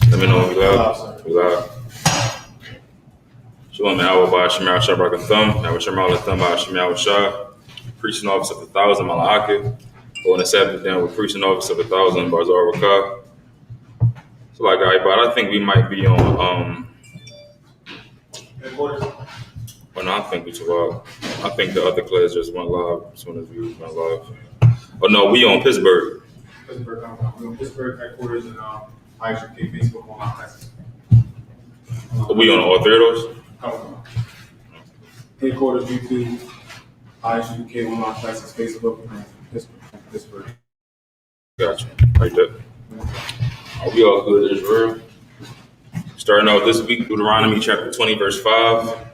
Let me know when we live. We live. Shalom, man. I will buy Shemal Shabrak Thumb. I will Shemal Thumb by Shemal Shah. Preaching office of 1,000 Malaki. On the Sabbath, then we're preaching office of 1,000 Barzar Rakah. So, like, I think we might be on. Well, no, I think we should live. I think the other class just went live as soon as we went live. Oh, no, we on Pittsburgh. We're on Pittsburgh headquarters and I.S.U.P.K Facebook online classes. We on all three of those? Headquarters, YouTube, I.S.U.P.K online classes, Facebook, and Pittsburgh. Gotcha. Right there. Are we all good, Israel? Starting out this week, Deuteronomy chapter 20, verse 5.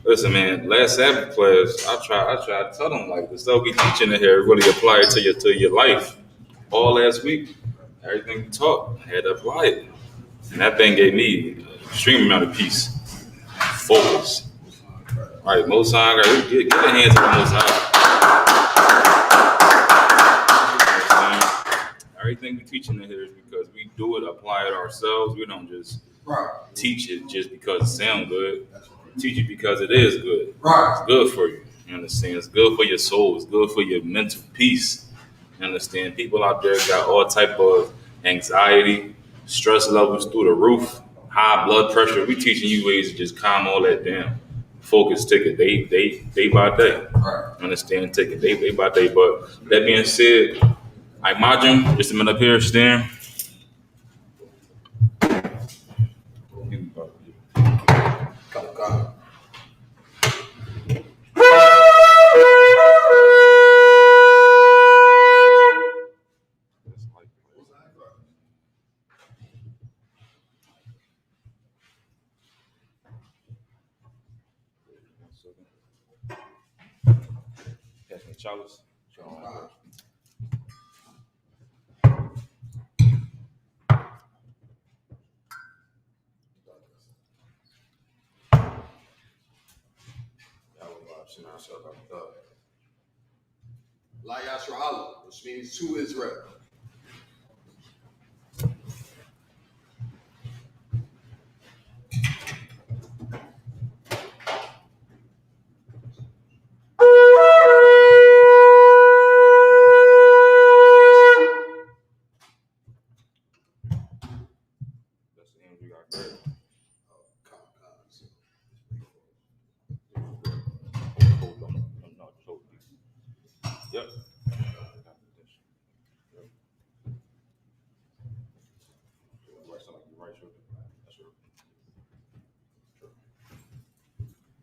Listen, man, last Sabbath class, I try to tell them, like, the stuff we teaching in here, really apply it to your life. All last week, everything we taught, I had to apply it. And that thing gave me an extreme amount of peace. Focus. All right, Most High, get the hands of the Most High. Everything we teaching in here is because we do it, apply it ourselves. We don't just teach it just because it sounds good. Teach it because it is good. Right. It's good for you. You understand? It's good for your soul. It's good for your mental peace. You understand? People out there got all type of anxiety, stress levels through the roof, high blood pressure. We teaching you ways to just calm all that down. Focus, take it day by day. Right. Understand? Take it day by day. But that being said, I imagine just a minute up here, staring. Chalice. I.S.U.P.K, which means to Israel. Yep.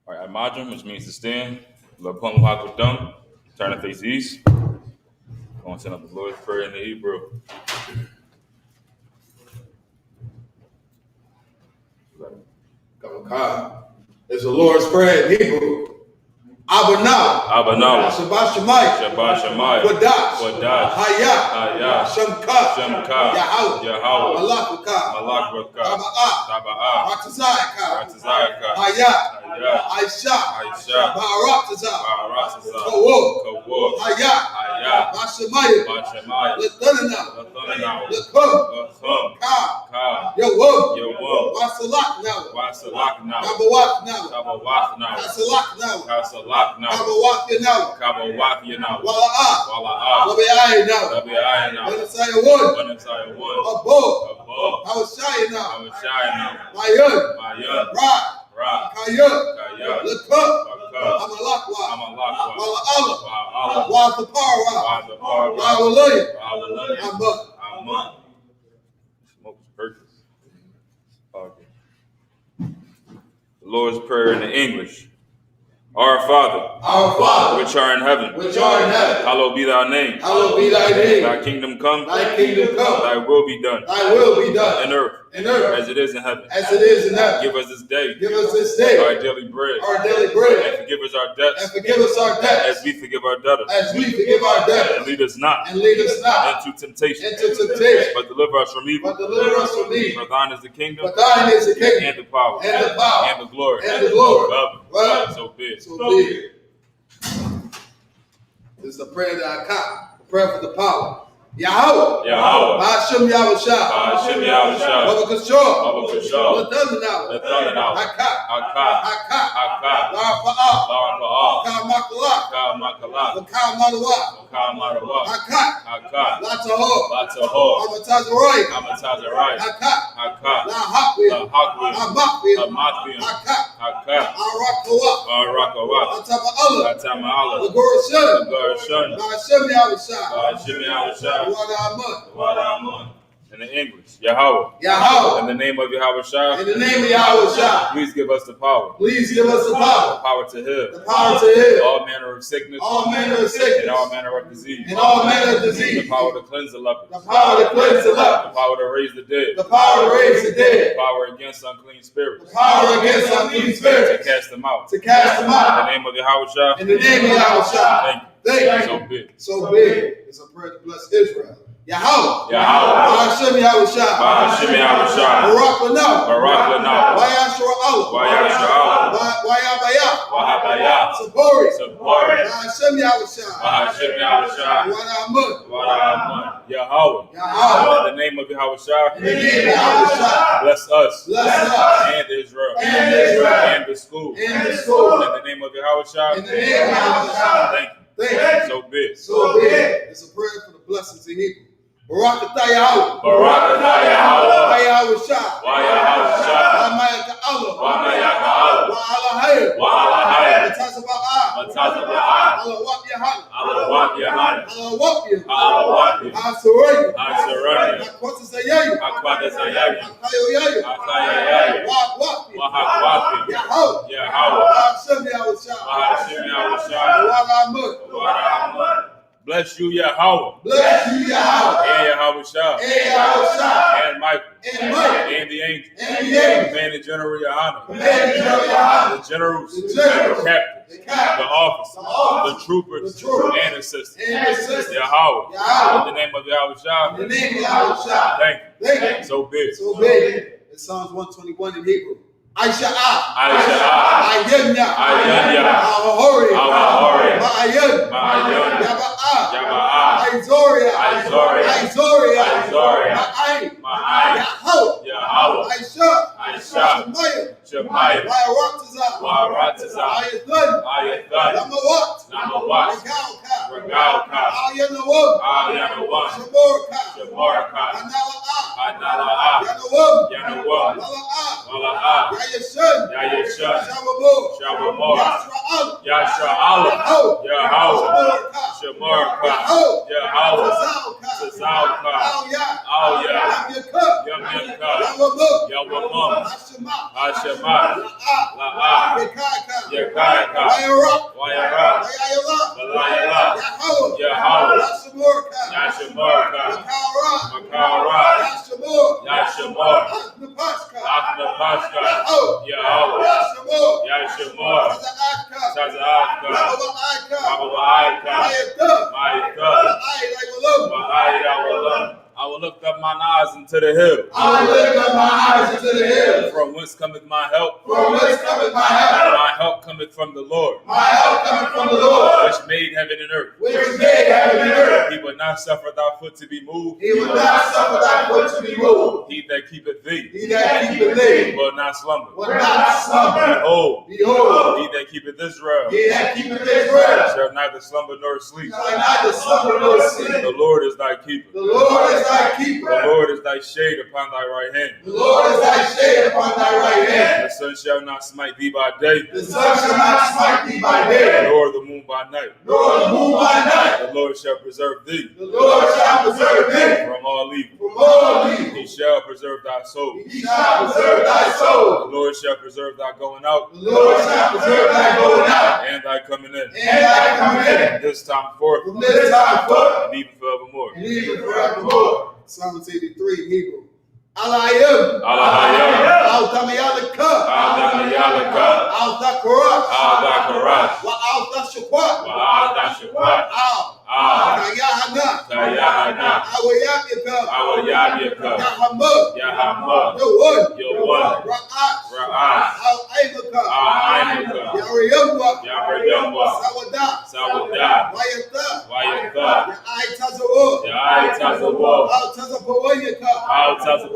All right, Imajim, which means to stand. Turn to face east. Going to send up the Lord's Prayer in the Hebrew. It's the Lord's Prayer in Hebrew. Abanawa. Shabbat Shemayah. Wadash. Hayah. Shemka. Yahweh. Malak. Taba'ah. Ratazayaka. Hayah. I.S.U.P.K. Ba'aratazah. Kawok. Hayah. Bashemayah. Letananaw. Lekum. Ka. Yawok. Wasalak now. Kabawak now. Kasalak now. Kabawak now. Wala'ah. Wabi'ai now. Wanasaya wood. Above. Hawashai now. Mayun. Ra. Kayut. Lekuk. Amalakwa. Wala'ala. Wazapara. Wa'alaya. Amun. Smoke's perfect. Okay. The Lord's Prayer in the English. Our Father, which art in heaven, hallowed be thy name. Thy kingdom come. Thy will be done. In earth, as it is in heaven. Give us this day. Our daily bread. And forgive us our debts. As we forgive our debtors. And lead us not into temptation. But deliver us from evil. For thine is the kingdom. And the power. And the glory. Forever. So be it. This is the prayer that I got. The prayer for the power. Yahweh. Yahweh. I.S.U.P.K. I.S.U.P.K. Baba Kishore. Baba Kishore. Lathananawa. Haka. Haka. Haka. Haka. Larafa'a. Larafa'a. Kamakala. Kamakala. Makamaluwa. Kamarwa. Haka. Haka. Lataho. Lataho. Amatazaroi. Amatazarai. Haka. Haka. Lahakwi. Lahakwi. Amakwi. Hamathium. Haka. Haka. Arakawa. Arakawa. Atama'ala. Atama'ala. Agorashun. Agorashun. I.S.U.P.K. I.S.U.P.K. Wadamun. In the English, Yahweh. Yahweh. In the name of Yahweh. In the name of Yahweh. Please give us the power. Please give us the power. The power to heal. The power to heal. All manner of sickness. All manner of sickness. And all manner of disease. And all manner of disease. The power to cleanse the lepers. The power to cleanse the lepers. The power to raise the dead. The power to raise the dead. The power against unclean spirits. The power against unclean spirits. To cast them out. To cast them out. In the name of Yahweh. In the name of Yahweh. Thank you. Thank you. So big. So big. It's a prayer to bless Israel. Yahweh. Yahweh. I.S.U.P.K. I.S.U.P.K. Barak Lanah. Barak Lanah. Wayashra Allah. Wayashra Allah. Wayabaya. Wahabaya. Sabori. Sabori. I.S.U.P.K. I.S.U.P.K. Wadamun. Wadamun. Yahweh. Yahweh. In the name of Yahweh. In the name of Yahweh. Bless us. Bless us. And Israel. And Israel. And the school. And the school. In the name of Yahweh. In the name of Yahweh. Thank you. Thank you. So big. So big. It's a prayer for the blessings in Hebrew. Barakatah Yahweh. Barakatah Yahweh. Wayahusha. Wayahusha. Wamayaka Allah. Wamayaka Allah. Wa'alahayah. Wa'alahayah. Matazaba'ah. Matazaba'ah. Alawak Yahanna. Alawak Yahanna. Alawak Yahanna. Alawak Yahanna. Asurayah. Asurayah. Akwatazayayu. Akwatazayayu. Akayoyayu. Akayoyayu. Wahakwafi. Wahakwafi. Yahweh. Yahweh. I.S.U.P.K. I.S.U.P.K. Wadamun. Bless you, Yahweh. Bless you, Yahweh. And Yahweh Shah. And Yahweh. And Michael. And Michael. And the angels. And the angels. Commanding General Yahanna. Commanding General Yahanna. The generals. The generals. The captains. The captains. The officers. The officers. The troopers. The troopers. And assistants. And assistants. Yahweh. Yahweh. In the name of Yahweh Shah. In the name of Yahweh. Thank you. Thank you. So big. So big. It's Psalms 121 in Hebrew. I.S.U.P.K. I.S.U.P.K. I.S.U.P.K. Ahahori. Ma'ayun. Ma'ayun. Yaba'ah. Yaba'ah. Aizoria. Aizoria. Ma'ay. Ma'ay. Yahweh. I.S.U.P.K. Shemaiah. Wa'aratazah. Ayathan. Ayathan. Namawat. Regalka. Al-Yanawam. Shemorka. Anala'a. Yanawam. Mala'ah. Yayashun. Shabamor. Yashra Allah. Yahweh. Shemorka. Yahweh. Tazalka. Al-Ya. Yamyaka. Yawamam. Hashemat. La'ah. Yakayaka. Wayara. Balayala. Yahweh. Yashamorka. Makara. Yashamor. Akhnapashka. Yahweh. Yashamor. Taza'aka. Rabawa'aka. Ma'ika. Ma'ayda. I will lift up mine eyes into the hill. From whence cometh my help? My help cometh from the Lord. Which made heaven and earth. He will not suffer thy foot to be moved. He that keepeth thee will not slumber. Behold, he that keepeth Israel shall neither slumber nor sleep. The Lord is thy keeper. The Lord is thy shade upon thy right hand. The sun shall not smite thee by day. Nor the moon by night. The Lord shall preserve thee from all evil. He shall preserve thy soul. The Lord shall preserve thy going out. And thy coming in. This time forth. And even forevermore. Psalms 83 in Hebrew. Alayim. Al-Damayalaka. Al-Dakarash. Wa-Al-Dashakwat. GEN.YAHANNA. Awayabika. Yahama. Yawad. Ra'at. Al-Aimaka. Yariyamwa. Sawadat. Wayatha. Ya'aitazawah.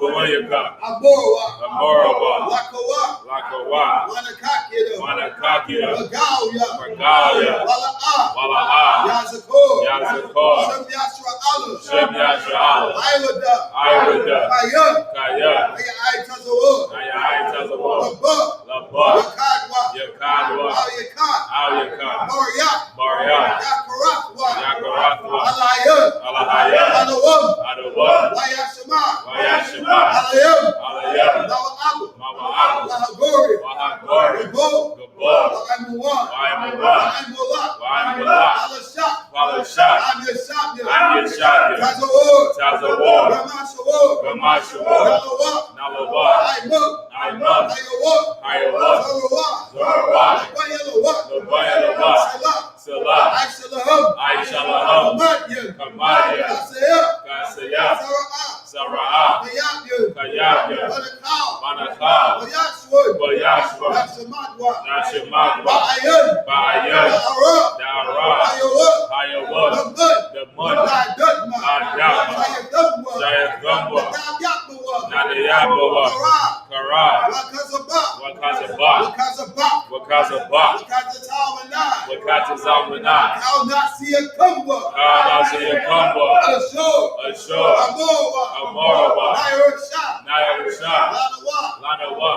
Buwanyaka, Amorwa, Amorwa, Lakawa, Lakawa, Wanakakira, Wanakakira, Magalia, Magalia, Wala'a, Wala'a, Yazakor, Yazakor, Shem Yashra Allah, Shem Yasha'ala, Iwada, Iwada, Kaya, Kaya, Aya Aitazawa, Kaya Aitazawa, Labba, Labba, Yakadwa, Yakadwa, Al-Yakat, Al-Yakat, Mariak, Mariak, Yakarathwa, Yakarathwa, Alayah, Alahaya, Alawam, Adawam, Wayashama, Wayashima, Alayam, Alayam, Nawa'abu, Mawa'abu, Lahagori, Wahagori, Gabo, Gabor, Wa'amuwan, Wa'amuwan, Wa'amulak, Wa'amulak, Alashak, Walashak, Amyashabya, Amyashabya, Tazawar, Tazawar, Ramashawar, Ramashawar, Nalawak, Nalawak, Aimuk, Aimuk, Ayawak, Hayawak, Zarawak, Zorawak, Labayalawak, Labayalawak, Salah, Salah, Aishalaham, Aishalaham, Kamadyan, Kamadyan, Kasaya, Kasaya, Sara'ah, Sara'ah, Kayabyan, Kayabyan, Manakal, Manakal, Bayashwood, Bayashwa, Nashamadwa, Nashimadwa, Ba'ayan, Ba'ayan, Da'ara, Da'ara, Ayawak, Hayawak, Damud, the Mun, Da'dadma, Da'dadma, Sayadamwa, Shayathumwa, Nadabyabawa, Nadayabawa, Kara, Kara, Wakazabak, Wakazabak, Wakazabak, Wakazabak, Wakazatawanai, Wakazazalmanai, Kau Nasiya Kumba, Kanasiyakumba, Ashur, Ashur, Amorwa, Amorwa, Nairusha, Nayarusha, Lanawa, Lanawa,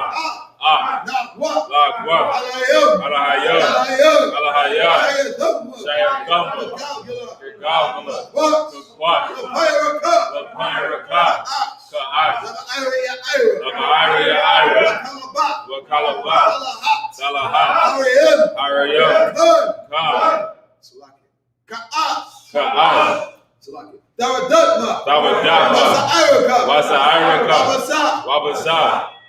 Ah, Nakwa, Lagwa, Alayam, Alahaya, Alayam, Alahaya, Sayadamwa, Shayathumwa, Kalgula, Gagawala, What? Kukwat, The Pyraka, Lapayarakat, Ka'at, the Ira, Ira, Lamaria Ira, Kalabak, Wakalabat, Alahat, Salahat, Ariam, Arayam, Kun, Khan, Ka'as, Ka'at, Daradutma, Dawadama, Wasa Iraka, Wasa Iraka, Wabasa, Wabasa,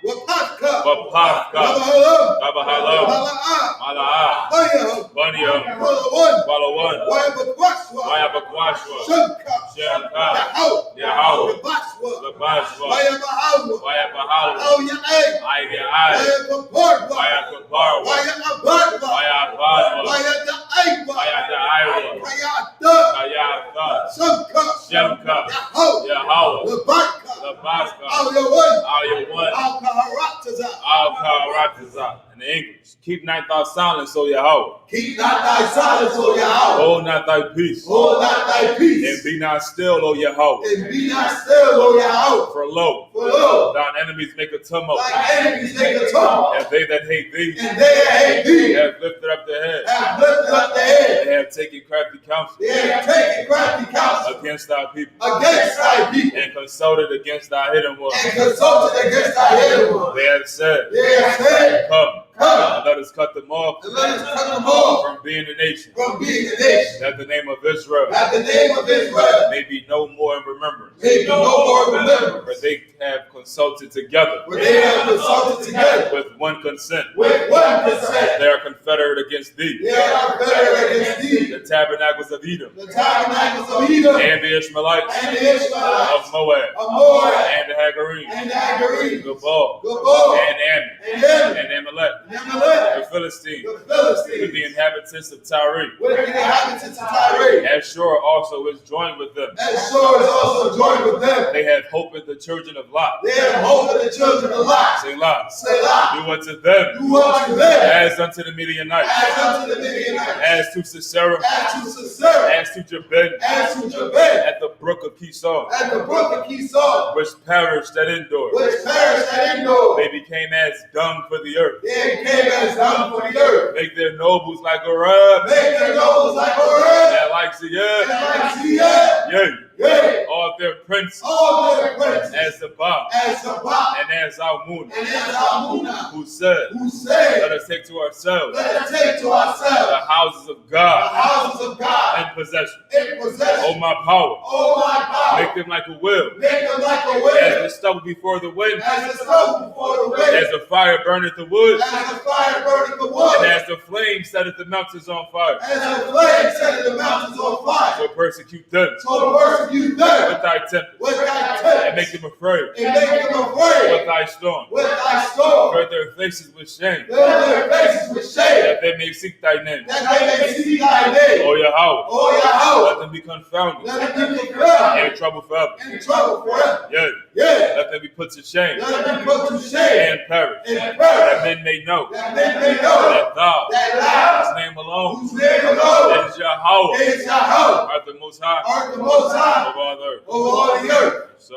Wapatka, Wapaka, Wabahalam, Babahalam, Mala'a, Mala'a, Bayam, Bunyan, Walawan, Walawan, Wayabakwaswa, Wayabakwashwa, Shunka, Shanka, Yahau, Yahau, Yabashwa, Labashwa, Wayabahawa, Wayabahawa, Oh Ya'ay, Ayai, Wayabaparwa, Wayakuparwa, Wayabadwa, Wayabadwa, Wayada'aywa, Wayadaiwa, Kayata, Kayatha, Shunka, Shanka, Yahau, Yahau, Labarka, Labaska, Al Yawan, Ayawan, Al Kaharataza, Al-Karatazah. In English, keep not thy silence, O Yahweh. Keep not thy silence, O Yahweh. Hold not thy peace. Hold not thy peace. And be not still, O Yahweh. And be not still, O Yahweh. For lo, For lo, thine enemies make a tumult. thy enemies make a tumult. And they that hate thee And they that hate thee have lifted up their head. have lifted up their head. They have taken crafty counsel They have taken crafty counsel against thy people. against thy people. And consulted against thy hidden ones. And consulted against thy hidden ones. They have said, They have said, Come, Come, and let us cut them off and let us cut them off from being a nation, from being a nation. that the name of Israel That the name of Israel may be no more in remembrance. may be no more For remembrance. they have consulted together For they have consulted together with one consent. with one consent. They are confederate against thee, They are better against thee. the tabernacles of Edom, The tabernacles of Edom and the Ishmaelites and the Israelites of Moab, of Moab and the Hagarim, and the Hagarenes, Gabal, Gabal, and Ammon, and Ammon, and Amalek, and Amalek, the Philistines, the with Philistines, the inhabitants of Tyre. with the inhabitants of Tyre. Ashur also is joined with them. Ashur is also joined with them. They have hope in the children of Lot. They have hope in the children of Lot. Selah. Selah. Do unto them Do unto them as unto the Midianites, as unto the Midianites, as to Sisera, as to Sisera, as to Jabin, as to Jabin, at the brook of Kishon, at the brook of Kishon, which perished at Endor. which perished at Endor. They became as dung for the earth. They came as dung for the earth. Make their nobles like Arab, Make their nobles like Horeb, and like and Ziyad, like Ziyad. yea, Yea, all their princes, all their princes, as Sabbath, as Sabbath, and as Almuna, and as Almuna, who said, who said, let us take to ourselves let us take to the ourselves houses of the God houses of God in possession. in possession. O my power, Oh my power, make them like a will, make them like a as wind, the stubble before the wind, as the smoke before the wind, as the fire burneth the wood, as the fire burning the and wood, as the flame setteth the mountains on fire. as the flame setting the mountains on fire. So persecute them So persecute work you there with thy tempest, with thy tempest, and make them afraid and make them afraid with thy storm. with thy storm. Cover their faces with shame, Fill their faces with shame, that they may seek thy name. that they may see thy name. O Yahweh, O Yahweh, let them be confounded let them be confounded in trouble forever. in trouble forever. Yea, Yeah, let them be put to shame let them be put to shame and perish, and that perish, men may know that men may know that thou, that whose name alone whose name alone is Yahweh, is Yahweh, art the most high art the most high of all the earth. over all the earth. Sir,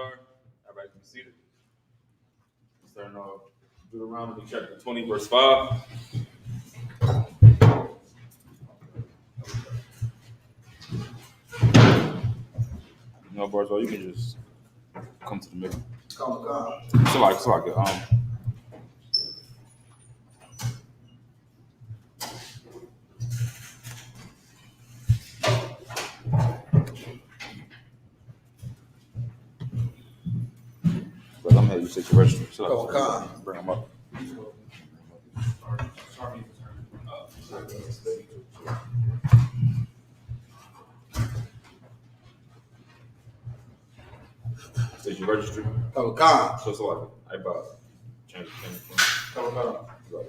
everybody be seated. Starting off Deuteronomy chapter 20, verse 5. No, Barzal, you can just come to the middle. Come. So like but I'm gonna have you set your register. So like, bring them up. Did you register? Come. So like, I bought change the thing. Come. Right.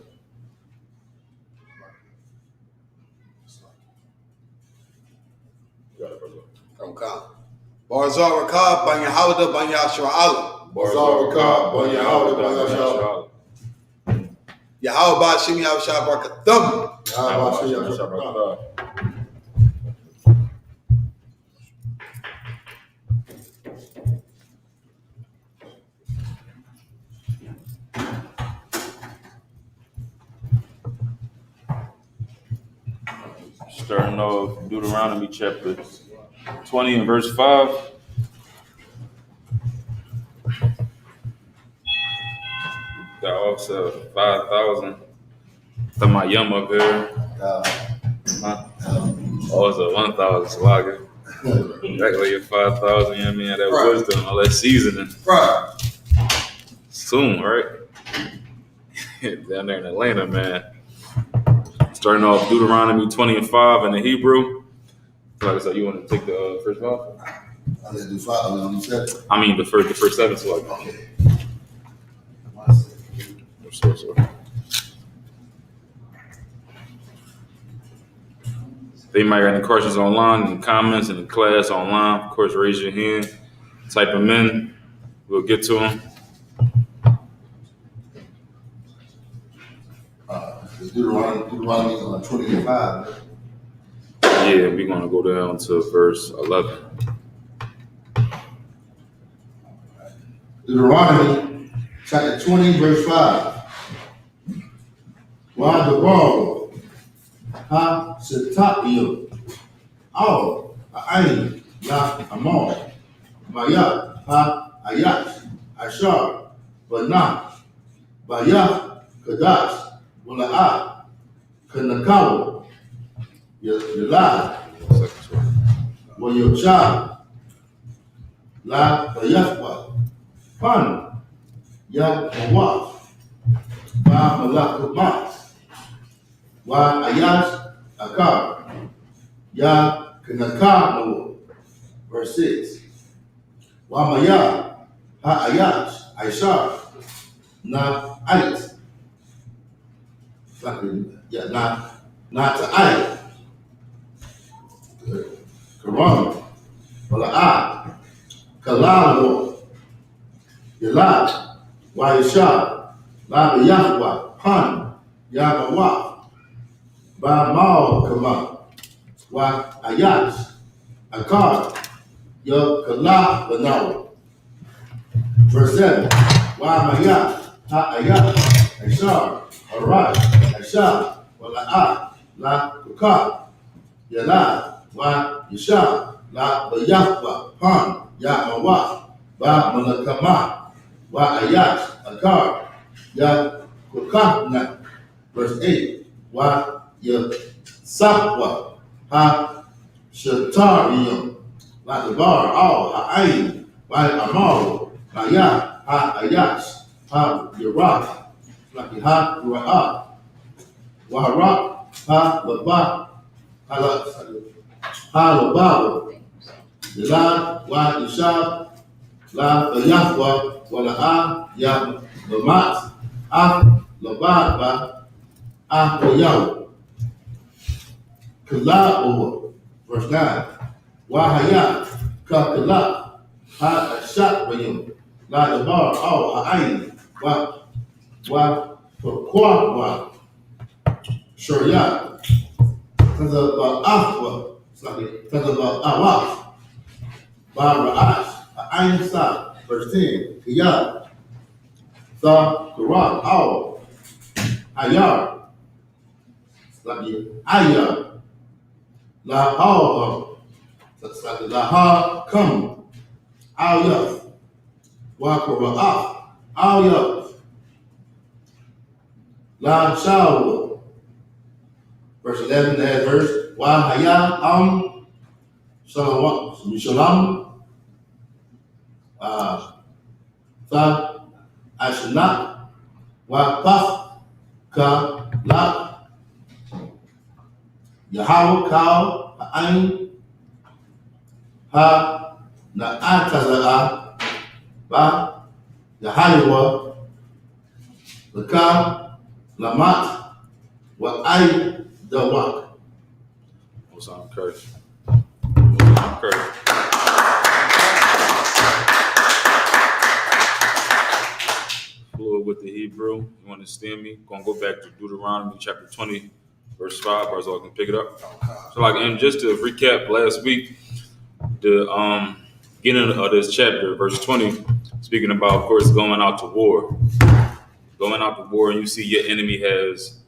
You got it, brother. Come. Barzal Rakab, Ban Yahawda, Ban Yashua Barzal Rakab, Ban Yahawda, Ban Yashua. Yahweh Ba Shem Yahushua Barakathum. Starting off Deuteronomy chapter 20 and verse 5. Got also 5,000. To my yum up here. Oh, it's a 1,000 swagger. Back like your 5,000, you know what I mean? That Right. wisdom, all that seasoning. Right. Soon, right? Down there in Atlanta, man. Starting off Deuteronomy 20 and 5 in the Hebrew. Like I said, you want to take the first 5? I didn't do 5. We only said. I mean the first 7. So like, Okay. so. If anybody got any questions online, in the comments, in the class online, of course, raise your hand, type them in. We'll get to them. Deuteronomy 20 and 5. Yeah, we're going to go down to verse 11. Deuteronomy chapter 20, verse 5. Why the world? Ha Setaio. All Ain La Amor. Maya Ha Ayat. Ashar. Banah. Bayah Kadash. Mula'ah. Kanakawa. Yalad. Wayocha. La Bayahwa. Pan. Ya Mawaf. Ba Malakumat. Wa Ayash Akar. Ya Kanakano. Verse 6. Wa Maya Ha Ayash Aishar. Na Ait. Yeah, not to Ait. Karam. Wala'ah. Kalalo. Yalad. Wa Yashar. La Yahwa. Han. Yahwa. Ba Mao Kama. Wa Ayash. Akar. Ya Kala Banawa. Verse 7. Wa Maya. Ha Ayat. Ashar. Arad. Ashar. Wala'ah. La Kukar. Yalad. Wa Yashar. La Bayahwa. Han. Yahwa. Ba Malakama. Wa Ayash. Akar. Ya Kukar. Verse 8. Wa Yasapwa. Ha Shatarium. La Debar. All. Ha'ain. Wa Amaro. Maya. Ha Ayash. Ha Yerah. Ha Ra'ah. Wa Harak. Ha Labah. Ha Labawa. La wa ishab la yahwa wa la yah lamat labad ba yahu kala over verse 9 wa haya ka kala ha shot bayum la dabar all ayin wa kwa wa sharia kaza ba afwa sorry kaza ba awaf ba ra'ash ayin sa verse 10 ya sa quran all ayar sorry ayar la all sorry la ha come ayaf wa qura'af ayaf la shawl verse 11 that verse wa haya shalom fa ashna wa paf ka la Yahweh kau ain ha na ataza ba Yahweh laka lamat wa ay dawak. Most I'm encouraged. I'm encouraged. Fluid with the Hebrew. You understand me? Gonna go back to Deuteronomy chapter 20, verse 5, or so I can pick it up. So and just to recap last week, the beginning of this chapter, verse 20, speaking about, of course, going out to war. Going out to war, and you see your enemy has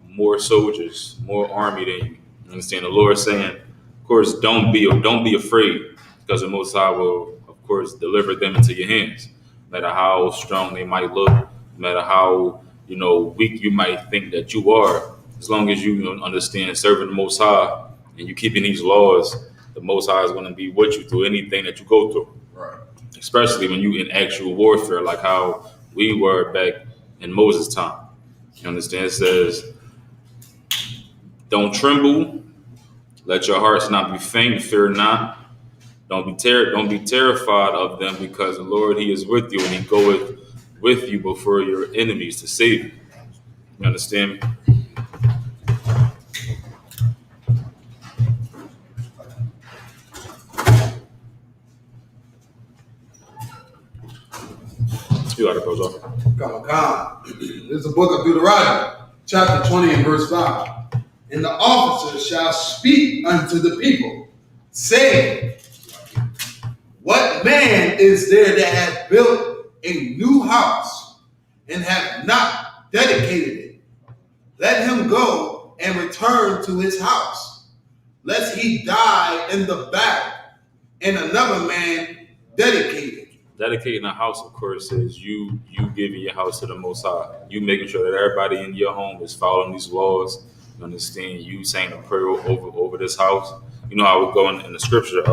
more soldiers, more army than you. You understand? The Lord saying, of course, don't be afraid, because the Most High will, of course, deliver them into your hands. No matter how strong they might look, no matter how weak you might think that you are, as long as you understand serving the Most High and you keeping these laws, the Most High is going to be with you through anything that you go through. Right. Especially when you in actual warfare, like how we were back in Moses' time. You understand? It says, don't tremble, let your hearts not be faint, fear not. Don't be terrified of them, because the Lord, He is with you, and He goeth with you before your enemies to save you. You understand me? You got it, brother. Come on. This is the book of Deuteronomy, chapter 20 and verse 5. And the officers shall speak unto the people, saying, what man is there that hath built a new house and hath not dedicated it? Let him go and return to his house, lest he die in the battle, and another man dedicate it. Dedicating a house, of course, is you giving your house to the Most High. You making sure that everybody in your home is following these laws. You understand? You saying a prayer over this house. You know how we go in the scripture,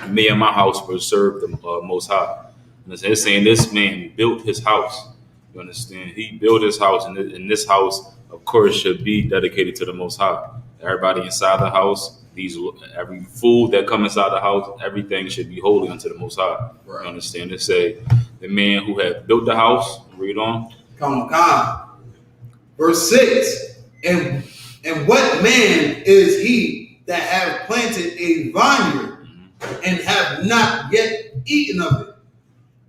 me and my house will serve the Most High. And it's saying this man built his house. You understand? He built his house, and this house, of course, should be dedicated to the Most High. Everybody inside the house, every food that comes inside the house, everything should be holy unto the Most High. Right. You understand? It say the man who had built the house. Read on. Come on. Verse 6. And what man is he that hath planted a vineyard and have not yet eaten of it?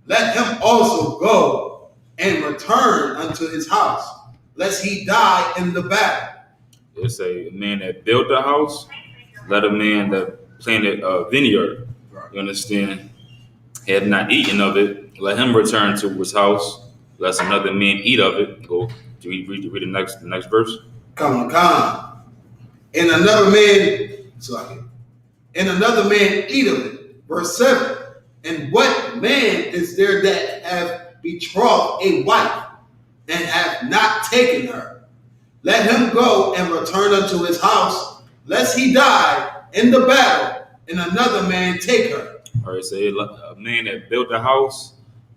Let him also go and return unto his house, lest he die in the battle. It's a man that built the house. Let a man that planted a vineyard. Right. You understand? Had not eaten of it. Let him return to his house, lest another man eat of it. Go. Do we read the next verse? Come on. And another man eat of it. Verse 7. And what man is there that have betrothed a wife and have not taken her? Let him go and return unto his house, lest he die in the battle, and another man take her. All right, so a man that built a house,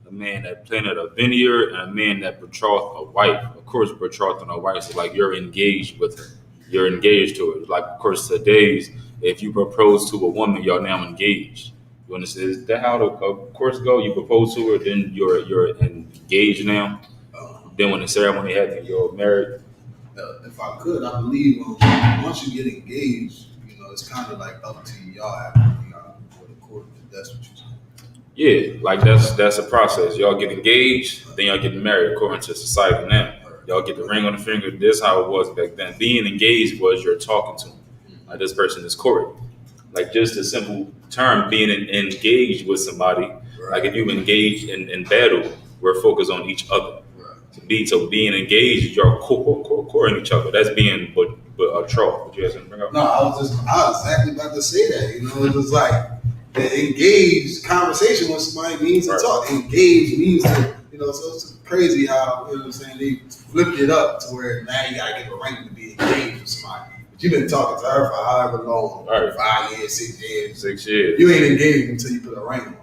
a man that planted a vineyard, and a man that betrothed a wife. Of course, betrothing a wife is like you're engaged with her. You're engaged to it. Like, of course, today's if you propose to a woman, y'all now engaged. You understand? Is that how the course go? You propose to her, then you're engaged now. Then when the ceremony happens, you're married. If I could, I believe once you get engaged, it's kind of like up to y'all after go to court. That's what you're saying. Yeah, like that's a process. Y'all get engaged, then y'all get married according to society now. Y'all get the ring on the finger. This is how it was back then. Being engaged was you're talking to them. Like this person is courting. Like just a simple term, being engaged with somebody. Right. Like if you engage in battle, we're focused on each other. Right. So being engaged, you're courting each other. That's being but a troll. What you guys bring up? No, I was exactly about to say that. It was like the engaged conversation with somebody means to talk. Engaged means to, so it's crazy how, they flipped it up to where now you gotta get a ring to be engaged with somebody. But you've been talking to her for however long, right. 5 years, 6 years. 6 years. You ain't engaged until you put a ring on.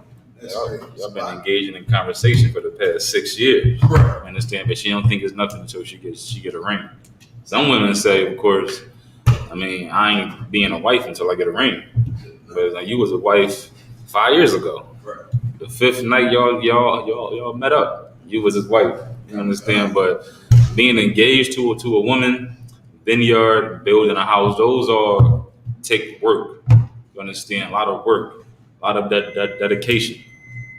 Y'all been engaging in conversation for the past 6 years. Right. Understand? But she don't think it's nothing until she get a ring. Some women say, of course, I ain't being a wife until I get a ring. But like, you was a wife 5 years ago. Right. The fifth night y'all met up. You was his wife. You understand? But being engaged to a woman, vineyard, building a house, those all take work. You understand? A lot of work, a lot of dedication.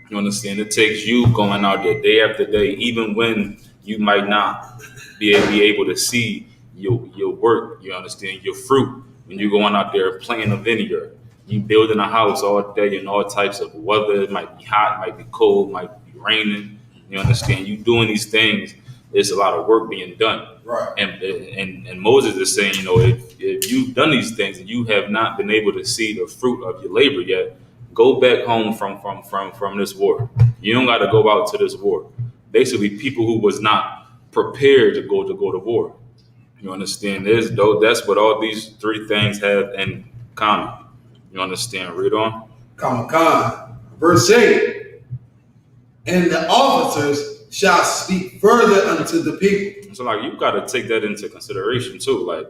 You understand? It takes you going out there day after day, even when you might not be able to see your work. You understand? Your fruit when you're going out there planting a vineyard. You building a house all day in all types of weather. It might be hot, might be cold, might be raining. You understand? You doing these things. There's a lot of work being done. Right. And Moses is saying, if you've done these things and you have not been able to see the fruit of your labor yet, go back home from this war. You don't got to go out to this war. Basically, people who was not prepared to go to war. You understand? That's what all these three things have in common. You understand? Read on. Come on. Verse 8. And the officers shall speak further unto the people. So like you got to take that into consideration too. Like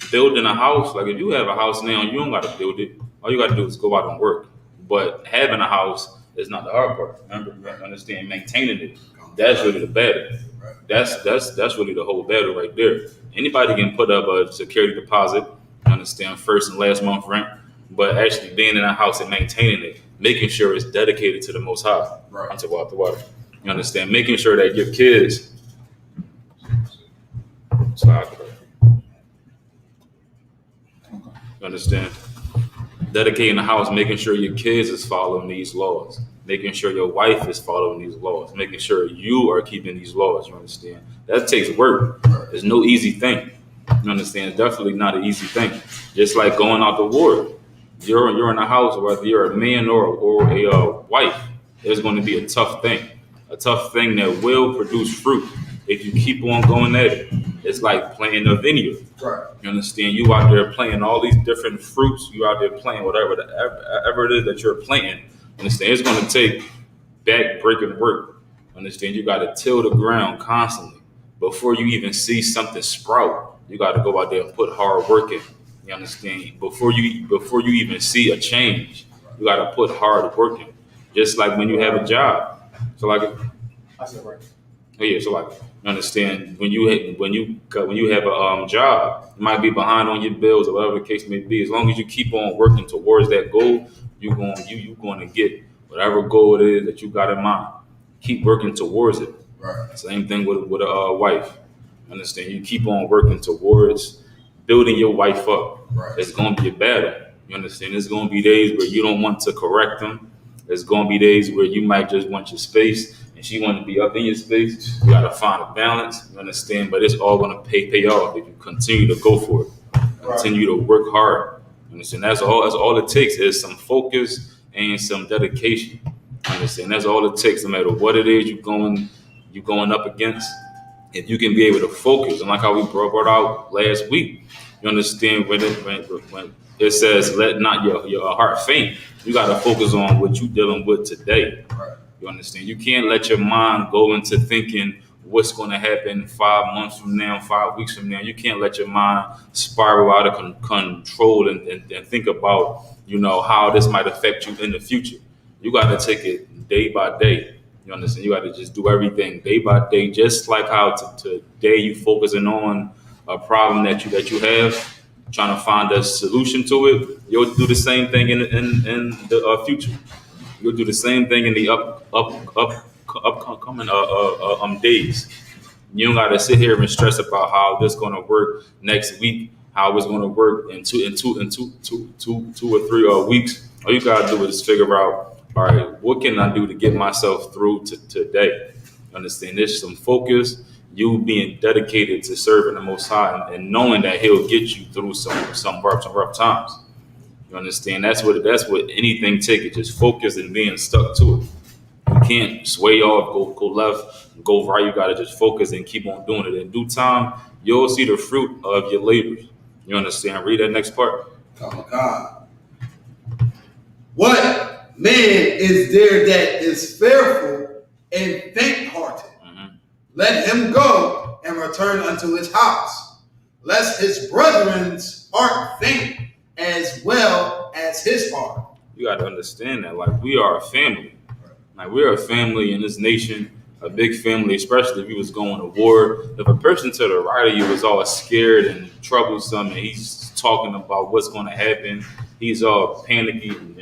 building a house, like if you have a house now, you don't got to build it. All you got to do is go out and work. But having a house is not the hard part. Remember, you got to understand maintaining it. That's really the battle. That's really the whole battle right there. Anybody can put up a security deposit, you understand, first and last month rent. But actually being in a house and maintaining it, making sure it's dedicated to the Most High, right. To walk the water. You understand? Making sure that your kids. You understand? Dedicating the house, making sure your kids is following these laws, making sure your wife is following these laws, making sure you are keeping these laws. You understand? That takes work. It's no easy thing. You understand? It's definitely not an easy thing. Just like going out to war. You're in a house, whether you're a man or a wife, there's going to be a tough thing that will produce fruit if you keep on going at it. It's like planting a vineyard. Right. You understand? You out there planting all these different fruits. You out there planting whatever it is that you're planting. Understand? It's going to take back-breaking work. Understand? You got to till the ground constantly before you even see something sprout. You got to go out there and put hard work in. You understand? Before you even see a change, you got to put hard work in. Just like when you have a job. So like, I said right. Oh yeah. So like, you understand when you have a job, you might be behind on your bills or whatever the case may be. As long as you keep on working towards that goal, you're going to get whatever goal it is that you got in mind. Keep working towards it. Right. Same thing with a wife. Understand? You keep on working towards building your wife up. Right. It's going to be a battle. You understand? There's going to be days where you don't want to correct them. There's going to be days where you might just want your space and she want to be up in your space. You got to find a balance. You understand? But it's all going to pay off if you continue to go for it. Right. Continue to work hard. You understand? That's all it takes is some focus and some dedication. You understand? That's all it takes no matter what it is you're going up against. If you can be able to focus, and like how we brought out last week, you understand when it says, let not your heart faint, you got to focus on what you're dealing with today. Right. You understand? You can't let your mind go into thinking what's going to happen 5 months from now, 5 weeks from now. You can't let your mind spiral out of control and think about, how this might affect you in the future. You got to take it day by day. You understand? You got to just do everything day by day, just like how today you focusing on a problem that you have, trying to find a solution to it. You'll do the same thing in the future. You'll do the same thing in the upcoming days. You don't got to sit here and stress about how this going to work next week, how it's going to work in two or 3 weeks. All you got to do is figure out, all right, what can I do to get myself through today? Understand? There's some focus. You being dedicated to serving the Most High and knowing that He'll get you through some rough times. You understand? That's what anything takes. Just focus and being stuck to it. You can't sway off, go left, go right. You gotta just focus and keep on doing it. In due time, you'll see the fruit of your labors. You understand? Read that next part. Come on, God. What man is there that is fearful and faint-hearted? Let him go and return unto his house, lest his brethren's heart faint as well as his heart. You got to understand that, like, we are a family. Like, we're a family in this nation, a big family, especially if you was going to war. If a person to the right of you is all scared and troublesome and he's talking about what's going to happen, he's all panicky and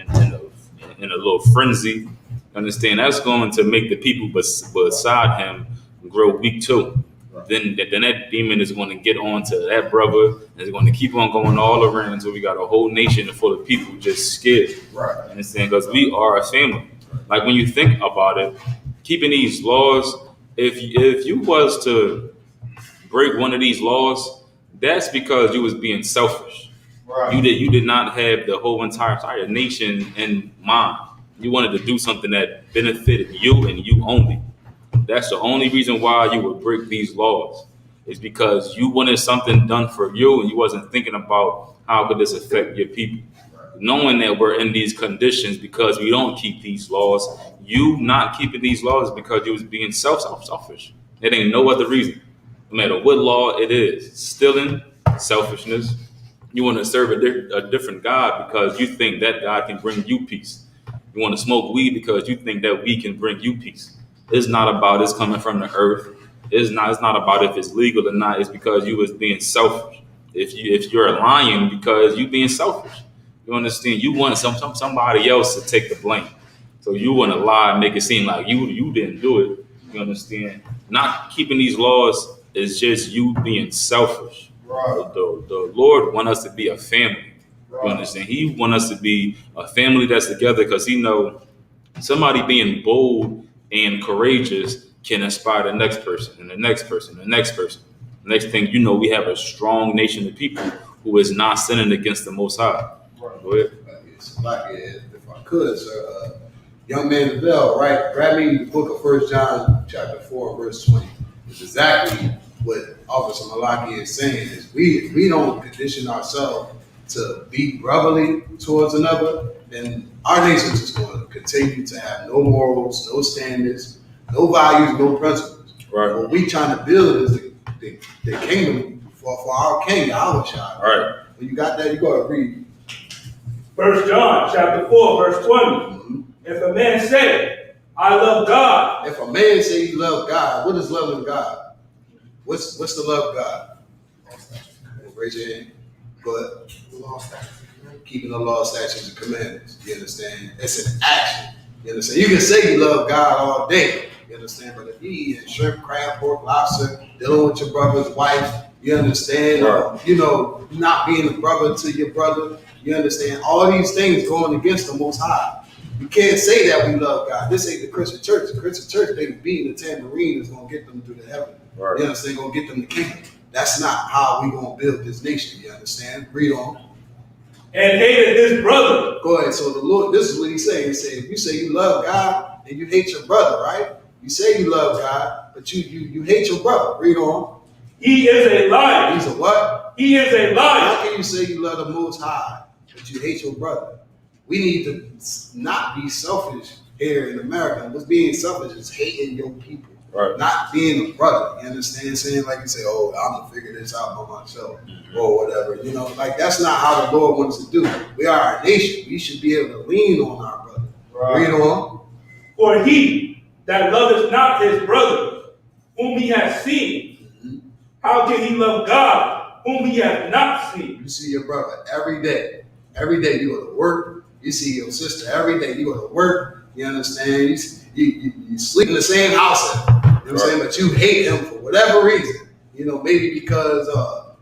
in a little frenzy, understand, that's going to make the people beside him grow weak too. Then that demon is going to get on to that brother, and it's going to keep on going all around until we got a whole nation full of people just scared. Right. Understand? Because we are a family. Like, when you think about it, keeping these laws, if you was to break one of these laws, that's because you was being selfish. Right. You did not have the whole entire nation in mind. You wanted to do something that benefited you and you only. That's the only reason why you would break these laws, is because you wanted something done for you and you wasn't thinking about how could this affect your people. Knowing that we're in these conditions because we don't keep these laws, you not keeping these laws because you was being selfish. It ain't no other reason. No matter what law it is, stealing, selfishness. You want to serve a different God because you think that God can bring you peace. You want to smoke weed because you think that weed can bring you peace. It's not about it's coming from the earth. It's not about if it's legal or not. It's because you was being selfish. If you're lying because you being selfish. You understand? You want somebody else to take the blame. So you want to lie and make it seem like you didn't do it. You understand? Not keeping these laws is just you being selfish. Right. The Lord want us to be a family. Right. You understand? He want us to be a family that's together because He know somebody being bold and courageous can inspire the next person and the next person, the next person. The next thing you know, we have a strong nation of people who is not sinning against the Most High. Right. Go ahead. If I could, sir, young man Devell, right? Grab me the book of 1 John chapter 4, verse 20. It's exactly what Officer Malaki is saying. Is we don't condition ourselves to be brotherly towards another, then our nation is just going to continue to have no morals, no standards, no values, no principles. Right. What we trying to build is the kingdom for our king, our child. Right. When you got that, you got to read 1 John chapter 4, verse 20. Mm-hmm. If a man say, I love God. If a man say he love God, what is loving God? What's the love of God? Raise your hand. But keeping the law, statutes, and commandments. You understand? It's an action. You understand? You can say you love God all day. You understand? But if you eat shrimp, crab, pork, lobster, dealing with your brother's wife, you understand? Right. Not being a brother to your brother. You understand? All these things going against the Most High. You can't say that we love God. This ain't the Christian church. The Christian church, they beating the tambourine is going to get them to the heaven. Right. You understand? Going to get them the kingdom. That's not how we going to build this nation. You understand? Read on. And hated his brother. Go ahead. So the Lord, this is what He's saying. He said, if you say you love God and you hate your brother, right? You say you love God, but you hate your brother. Read on. He is a liar. He's a what? He is a liar. How can you say you love the Most High, but you hate your brother? We need to not be selfish here in America. What's being selfish is hating your people. Right. Not being a brother. You understand? Saying like you say, oh, I'm gonna figure this out by myself or whatever. You know, like that's not how the Lord wants to do. We are a nation. We should be able to lean on our brother. Right. Read on. For he that loveth not his brother, whom he has seen, how can he love God, whom he has not seen? You see your brother every day. Every day you go to work. You see your sister every day. You go to work. You understand? You sleep in the same house. You know what I'm saying? But you hate him for whatever reason. You know, maybe because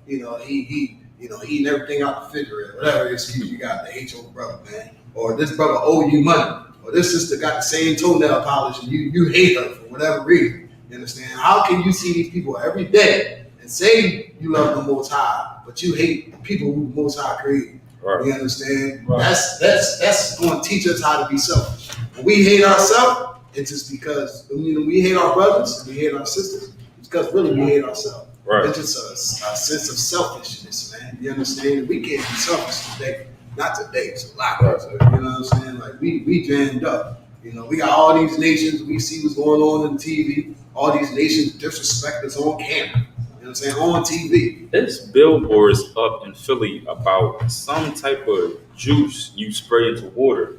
he eating everything out the refrigerator. Whatever excuse you got to hate your brother, man. Or this brother owe you money. Or this sister got the same toenail polish and you hate her for whatever reason. You understand? How can you see these people every day and say you love the Most High, but you hate the people who the Most High created? Right. You understand? Right. That's going to teach us how to be selfish. When we hate ourselves, it's just because we hate our brothers and we hate our sisters. It's because really we hate ourselves. Right. It's just a sense of selfishness, man. You understand? We can't be selfish today. Not today. It's a lot. Right. You know what I'm saying? Like we jammed up. You know, we got all these nations. We see what's going on in TV. All these nations disrespect us on camera. You know what I'm saying? On TV. There's billboards up in Philly about some type of juice you spray into water.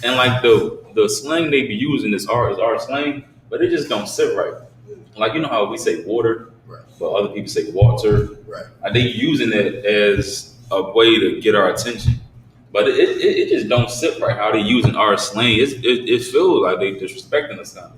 And like the slang they be using is our slang, but it just don't sit right. Like, you know how we say water, right, but other people say water. Right. They using it as a way to get our attention. But it just don't sit right how they using our slang. It feels like they disrespecting us now.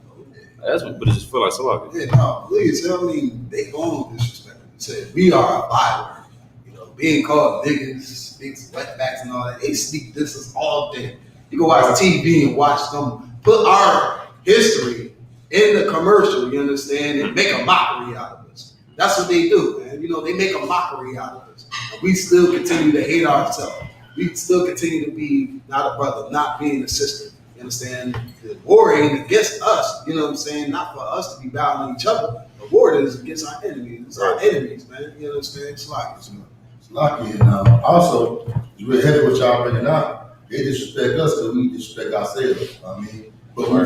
That's what, but it just feel like so like yeah, no, please tell me they going disrespect. Say we are a byword. You know, being called niggas, big wetbacks and all that. They speak this all day. You go watch TV and watch them put our history in the commercial, you understand, and make a mockery out of us. That's what they do, man. You know, they make a mockery out of us. And we still continue to hate ourselves. We still continue to be not a brother, not being a sister. You understand? The war ain't against us, you know what I'm saying? Not for us to be battling each other. The war is against our enemies. It's our enemies, man. You know what I'm saying? It's lucky. And also, it's really heavy what y'all bringing out. They disrespect us because we disrespect ourselves. I mean, but we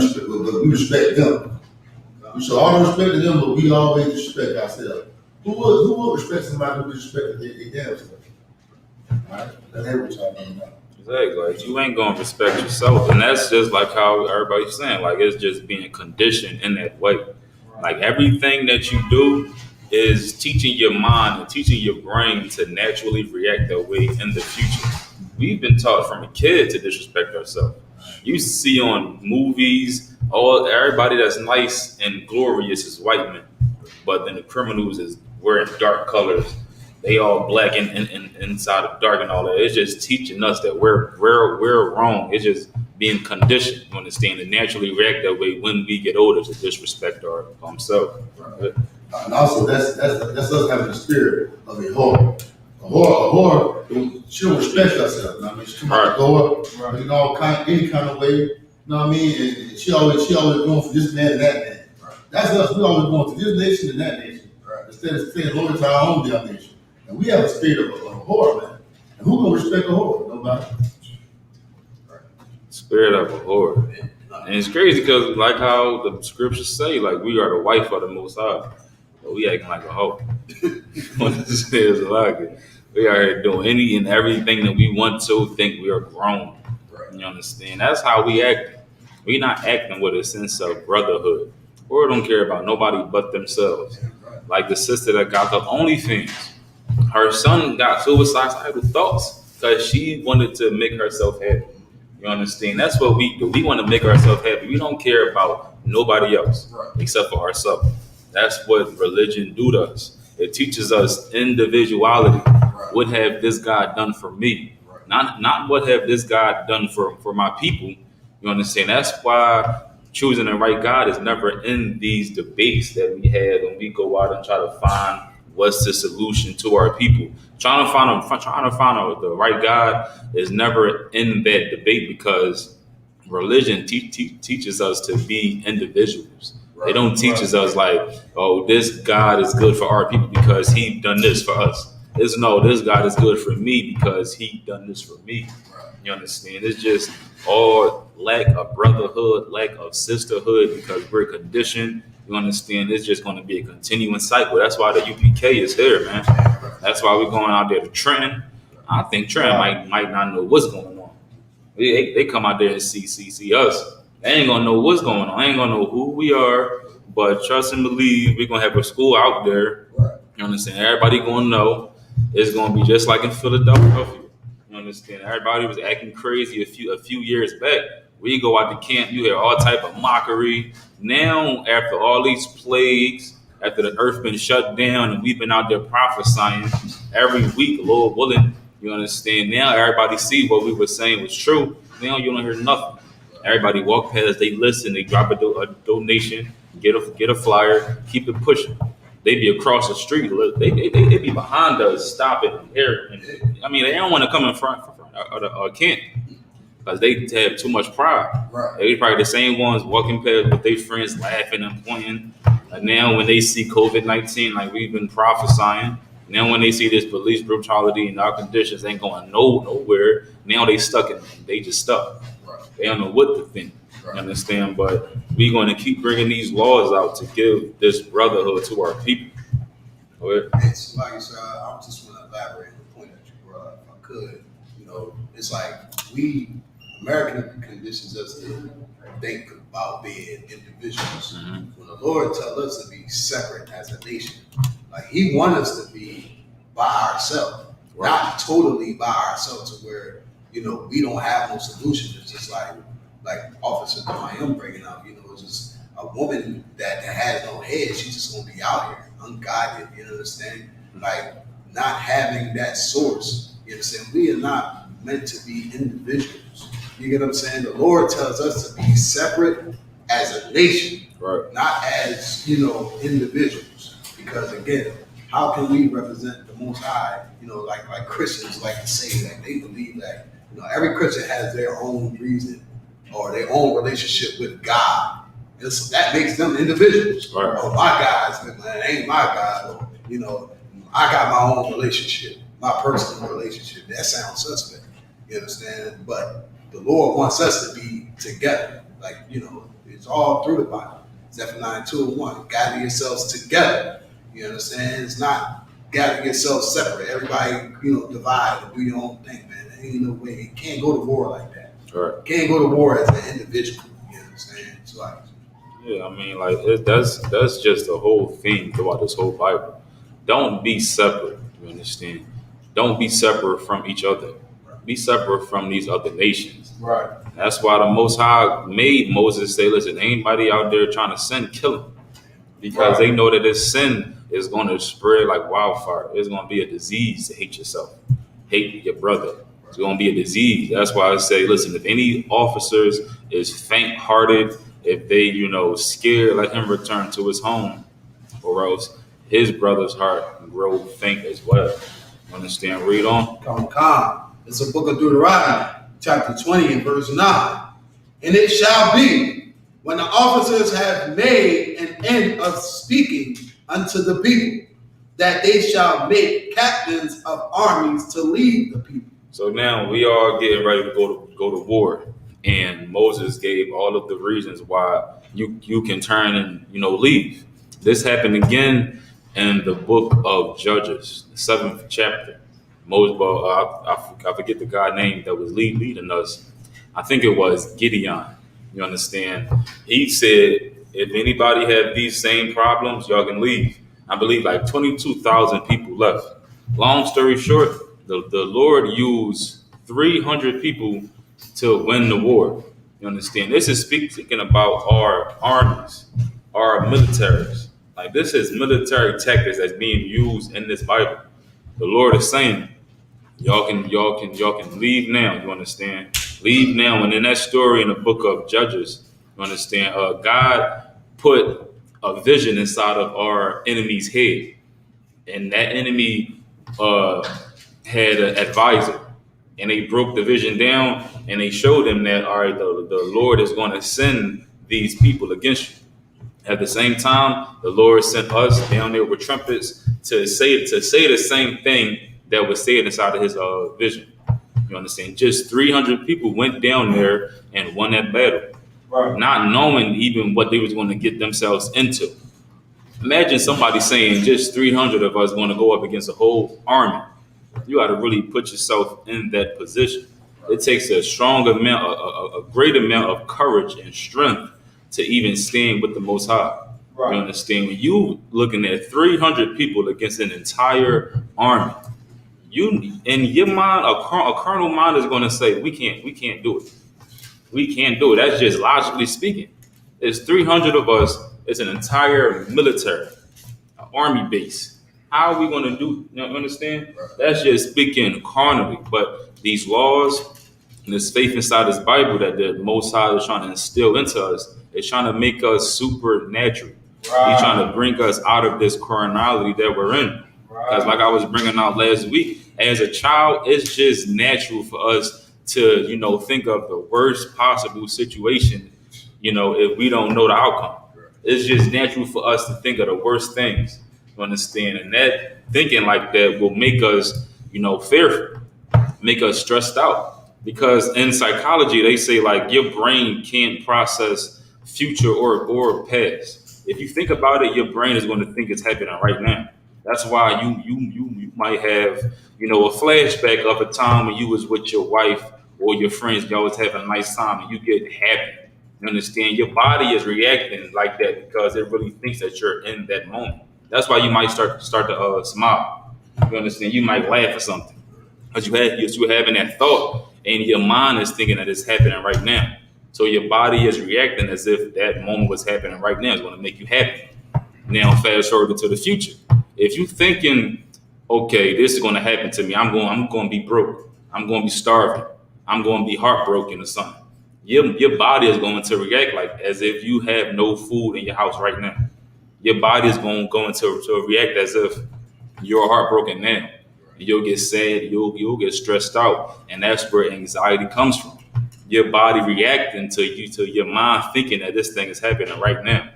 respect them. We show all the respect to them, but we always disrespect ourselves. Who would respect somebody who disrespected their damn self? All right? That's what y'all bringing out. Exactly. Like, you ain't gonna respect yourself, and that's just like how everybody's saying. Like, it's just being conditioned in that way. Like, everything that you do is teaching your mind and teaching your brain to naturally react that way in the future. We've been taught from a kid to disrespect ourselves. You see on movies, everybody that's nice and glorious is white men, but then the criminals is wearing dark colors. They all black and inside of dark and all that. It's just teaching us that we're wrong. It's just being conditioned, you understand, to naturally react that way when we get older to disrespect ourselves. Right. And also, that's us having the spirit of a whore. A whore, she don't respect herself. You know what I mean, she come out the door, you know, any kind of way. You know what I mean? And she always going for this man and that man. Right. That's us. We always going to this nation and that nation, right, instead of staying loyal to our own damn nation. And we have a spirit of a whore, man. And who gonna respect a whore? Nobody. Right. Spirit of a whore. And it's crazy because, like how the scriptures say, like, we are the wife of the Most High, but we acting like a hoe. What it says like it. We are here doing any and everything that we want to think we are grown. Right. You understand? That's how we act. We not acting with a sense of brotherhood, or don't care about nobody but themselves. Right. Like the sister that got the OnlyFans. Her son got suicidal thoughts because she wanted to make herself happy. You understand? That's what we do. We want to make ourselves happy. We don't care about nobody else, right, except for ourselves. That's what religion do to us. It teaches us individuality. Right. What have this God done for me? Right. Not what have this God done for my people. You understand? That's why choosing the right God is never in these debates that we have when we go out and try to find what's the solution to our people. Trying to find the right God is never in that debate because religion teaches us to be individuals. Right. It don't teaches us like, oh, this God is good for our people because he done this for us. It's no, this God is good for me because he done this for me. You understand? It's just all lack of brotherhood, lack of sisterhood because we're conditioned. You understand? It's just going to be a continuing cycle. That's why the UPK is here, man. That's why we're going out there to Trenton. I think Trenton might not know what's going on. They come out there and see us. They ain't gonna know what's going on. They ain't gonna know who we are. But trust and believe, we're gonna have a school out there. You understand? Everybody gonna know. It's gonna be just like in Philadelphia. You understand? Everybody was acting crazy a few years back. We go out to camp, you hear all type of mockery. Now, after all these plagues, after the earth been shut down, and we've been out there prophesying every week, Lord willing, you understand? Now everybody see what we were saying was true. Now you don't hear nothing. Everybody walk past, they listen, they drop a donation, get a flyer, keep it pushing. They be across the street, they be behind us, stopping here. And, I mean, they don't want to come in front of the camp because they have too much pride. Right. They probably the same ones walking past with their friends, laughing and pointing. And now when they see COVID-19, like we've been prophesying, now when they see this police brutality and our conditions ain't going nowhere, now they just stuck. Right. They don't know what to think. Right. You understand? But we're going to keep bringing these laws out to give this brotherhood to our people. Go ahead. It's like I said, I just want to elaborate on the point that you brought up, if I could. You know, it's like American conditions us to think about being individuals. Mm-hmm. When the Lord tells us to be separate as a nation, like He wants us to be by ourselves, Right. not totally by ourselves, to where we don't have no solution. It's just like Officer I.S.U.P.K bringing up. It's just a woman that has no head. She's just gonna be out here unguided. You understand? Like not having that source. You understand? We are not meant to be individuals. You get what I'm saying? The Lord tells us to be separate as a nation, Right. not as individuals. Because again, how can we represent the Most High? Like Christians like to say that they believe that every Christian has their own reason or their own relationship with God. And so that makes them individuals. Right. Oh, my God, ain't my God. Or, I got my own relationship, my personal relationship. That sounds suspect. You understand? But the Lord wants us to be together. Like, it's all through the Bible. Zephaniah 2:1. Gather yourselves together. You understand? It's not gather yourselves separate. Everybody, divide and do your own thing, man. There ain't no way. You can't go to war like that. Right. Can't go to war as an individual. You understand? It's like, Yeah, I mean, like that's just the whole thing throughout this whole Bible. Don't be separate. You understand? Don't be separate from each other. Be separate from these other nations. right. That's why the Most High made Moses say, "Listen, anybody out there trying to sin, kill him," because they know that this sin is going to spread like wildfire. It's going to be a disease to hate yourself, hate your brother. It's going to be a disease. That's why I say, listen, if any officers is faint-hearted, if they, scared, let him return to his home, or else his brother's heart will grow faint as well. Understand? Read on. Come. It's the book of Deuteronomy, chapter 20 and verse 9. And it shall be, when the officers have made an end of speaking unto the people, that they shall make captains of armies to lead the people. So now we are getting ready to go to war, and Moses gave all of the reasons why you can turn and leave. This happened again in the book of Judges, the 7th chapter. Moses, I forget the guy name that was leading us. I think it was Gideon. You understand? He said, if anybody have these same problems, y'all can leave. I believe like 22,000 people left. Long story short, the Lord used 300 people to win the war. You understand? This is speaking about our armies, our militaries. Like this is military tactics that's being used in this Bible. The Lord is saying, y'all can leave now. You understand? Leave now. And in that story in the book of Judges, you understand? God put a vision inside of our enemy's head, and that enemy had an advisor, and they broke the vision down, and they showed him that, all right, the Lord is going to send these people against you. At the same time, the Lord sent us down there with trumpets to say the same thing that was said inside of his vision. You understand? Just 300 people went down there and won that battle, not knowing even what they was going to get themselves into. Imagine somebody saying just 300 of us want to go up against a whole army. You got to really put yourself in that position. It takes a strong amount, a great amount of courage and strength to even stand with the Most High. You understand? When you looking at 300 people against an entire army, you in your mind, a carnal mind is going to say, we can't do it. We can't do it. That's just logically speaking. It's 300 of us. It's an entire military, an army base. How are we going to do? You understand? That's just speaking carnally. But these laws and this faith inside this Bible that the Most High is trying to instill into us, it's trying to make us supernatural. He's trying to bring us out of this carnality that we're in. Because like I was bringing out last week, as a child, it's just natural for us to, think of the worst possible situation, if we don't know the outcome. It's just natural for us to think of the worst things, you understand? And that thinking like that will make us, fearful, make us stressed out. Because in psychology, they say like your brain can't process future or past. If you think about it, your brain is going to think it's happening right now. That's why you might have, a flashback of a time when you was with your wife or your friends, y'all was having a nice time and you get happy. You understand? Your body is reacting like that because it really thinks that you're in that moment. That's why you might start to smile. You understand? You might laugh or something because you're having that thought and your mind is thinking that it's happening right now. So your body is reacting as if that moment was happening right now. It's going to make you happy. Now fast forward to the future. If you thinking, okay, this is going to happen to me, I'm going to be broke. I'm going to be starving. I'm going to be heartbroken or something. Your body is going to react like as if you have no food in your house right now. Your body is going to react as if you're heartbroken now. You'll get sad. You'll get stressed out, and that's where anxiety comes from. Your body reacting to your mind thinking that this thing is happening right now.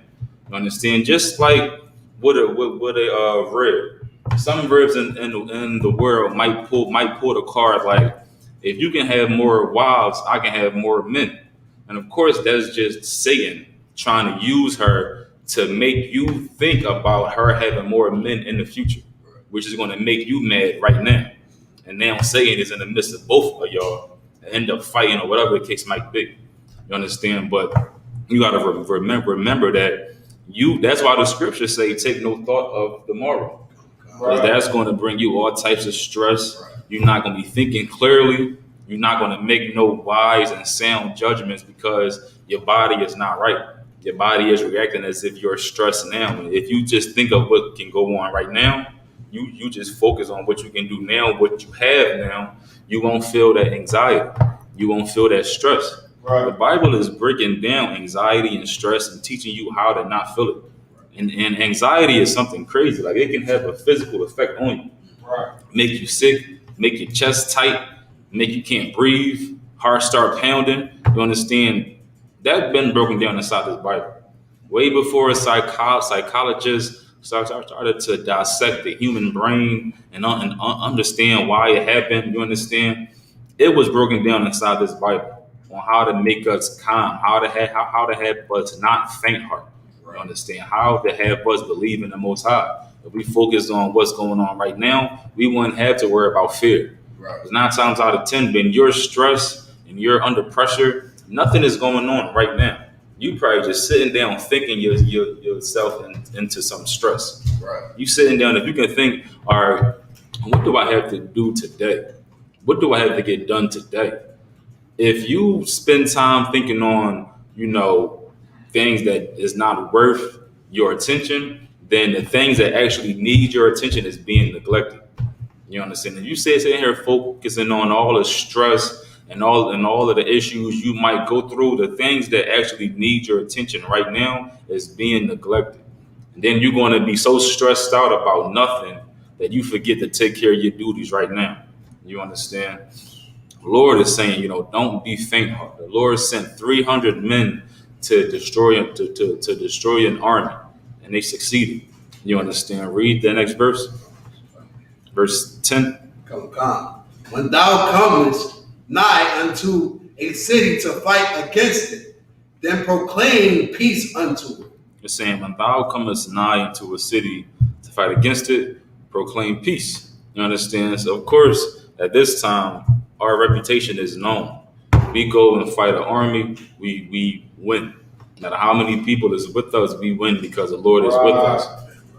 You understand? Just like with a rib. Some ribs in the world might pull the card like, if you can have more wives, I can have more men. And of course, that's just Satan trying to use her to make you think about her having more men in the future, which is going to make you mad right now. And now Satan is in the midst of both of y'all and end up fighting or whatever the case might be. You understand? But you got to remember that that's why the scriptures say, take no thought of the morrow. Because that's going to bring you all types of stress. You're not going to be thinking clearly. You're not going to make no wise and sound judgments because your body is not right. Your body is reacting as if you're stressed now. If you just think of what can go on right now, you just focus on what you can do now, what you have now, you won't feel that anxiety. You won't feel that stress. The Bible is breaking down anxiety and stress and teaching you how to not feel it. And anxiety is something crazy. Like it can have a physical effect on you. Make you sick, make your chest tight, make you can't breathe, heart start pounding. You understand? That's been broken down inside this Bible. Way before a psychologist started to dissect the human brain and understand why it happened. You understand? It was broken down inside this Bible on how to make us calm, how to have us not faint heart. You understand? How to have us believe in the Most High. If we focus on what's going on right now, we wouldn't have to worry about fear. Because 9 times out of 10, when you're stressed and you're under pressure, nothing is going on right now. You probably just sitting down thinking yourself into some stress. You sitting down, if you can think, all right, what do I have to do today? What do I have to get done today? If you spend time thinking on, things that is not worth your attention, then the things that actually need your attention is being neglected. You understand? If you sitting here focusing on all the stress and all of the issues you might go through, the things that actually need your attention right now is being neglected. And then you're going to be so stressed out about nothing that you forget to take care of your duties right now. You understand? The Lord is saying, don't be faint-hearted. The Lord sent 300 men to destroy an army, and they succeeded. You understand? Read the next verse. Verse 10. Come. When thou comest nigh unto a city to fight against it, then proclaim peace unto it. It's saying, when thou comest nigh into a city to fight against it, proclaim peace. You understand? So, of course, at this time, our reputation is known. We go and fight an army, we win. No matter how many people is with us, we win because the Lord is with us.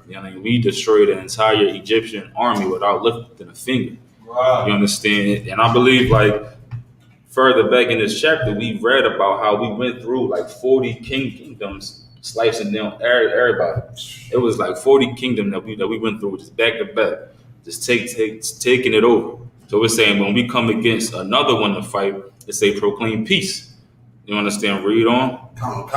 You know what I mean? We destroyed an entire Egyptian army without lifting a finger. You understand? And I believe, like, further back in this chapter, we read about how we went through like 40 kingdoms, slicing down everybody. It was like 40 kingdoms that we went through, just back to back, just taking it over. So we're saying when we come against another one to fight, it's say proclaim peace. You understand? Read on. Come.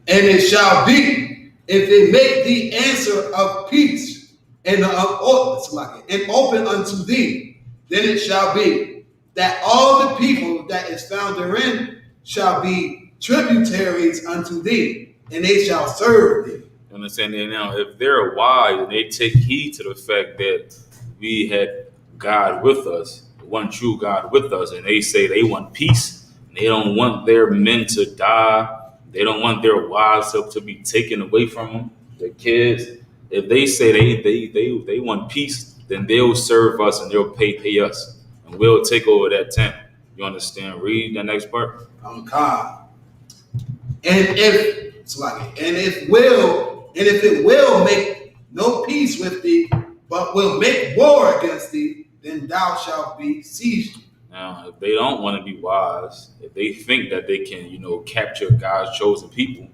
And it shall be, if they make the answer of peace and open unto thee, then it shall be that all the people that is found therein shall be tributaries unto thee, and they shall serve thee. You understand that? Now, if they're wise and they take heed to the fact that we had God with us, one true God with us, and they say they want peace, and they don't want their men to die, they don't want their wives to be taken away from them, their kids. If they say they want peace, then they'll serve us and they'll pay us, and we'll take over that tent. You understand? Read the next part. And if it will make no peace with thee, but will make war against thee, then thou shalt be seized. Now, if they don't want to be wise, if they think that they can, capture God's chosen people,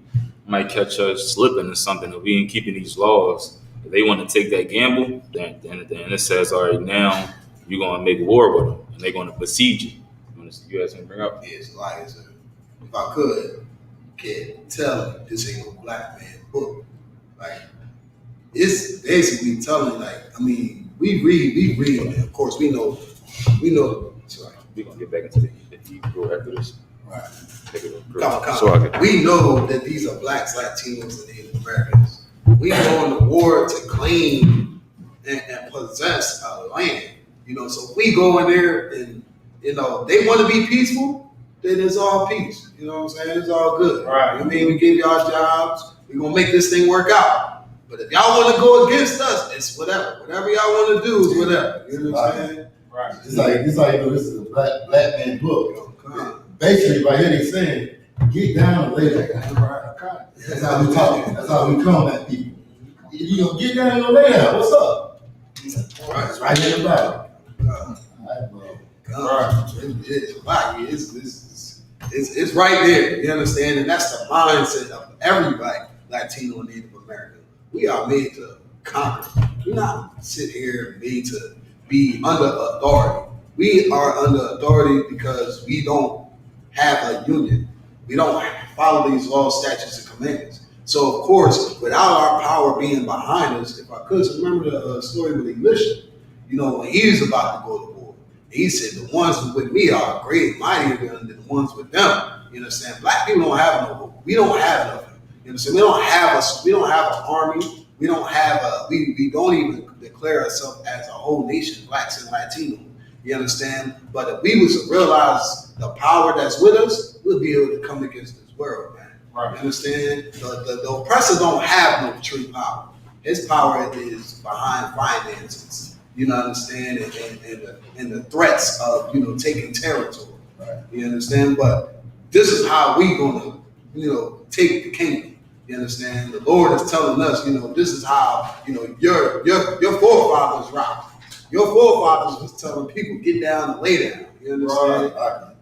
might catch us slipping or something. If we ain't keeping these laws, if they want to take that gamble, then it says, all right, now you're going to make war with them, and they're going to besiege you. You have something to bring up? It's like, if I could, can't tell you this ain't no black man book. Like, it's basically telling, we read, and of course we know. Sorry. We're gonna get back into the Hebrew after this. Right. Come. We know that these are blacks, Latinos, and Native Americans. We go on the war to claim and possess a land. So if we go in there and they want to be peaceful, then it's all peace. You know what I'm saying? It's all good. Right. We give y'all jobs. We're gonna make this thing work out. But if y'all want to go against us, it's whatever. Whatever y'all want to do is whatever. You know what I'm saying? Right. It's like this is a black man book. Basically, by here they saying, get down and lay down. That's how we talk. That's how we come at people. Get down and lay down. What's up? Right. It's right here in the Bible. It's right there. You understand? And that's the mindset of everybody, Latino and Native American. We are made to conquer. We're not sit here and made to be under authority. We are under authority because we don't have a union. We don't follow these laws, statutes, and commandments. So, of course, without our power being behind us, if I could, so remember the story with Elisha, when he was about to go to war, he said, the ones with me are great and mightier than the ones with them. You understand? Black people don't have no hope. We don't have nothing. You understand? We don't have an army. We don't have we don't even declare ourselves as a whole nation, blacks and Latinos. You understand? But if we was to realize the power that's with us, we'll be able to come against this world, man. Right. You understand? The oppressor don't have no true power. His power is behind finances. You understand? And the threats of taking territory. Right. You understand? But this is how we gonna take the kingdom. You understand? The Lord is telling us, this is how, your forefathers rocked. Your forefathers was telling people, get down and lay down. You understand? Right.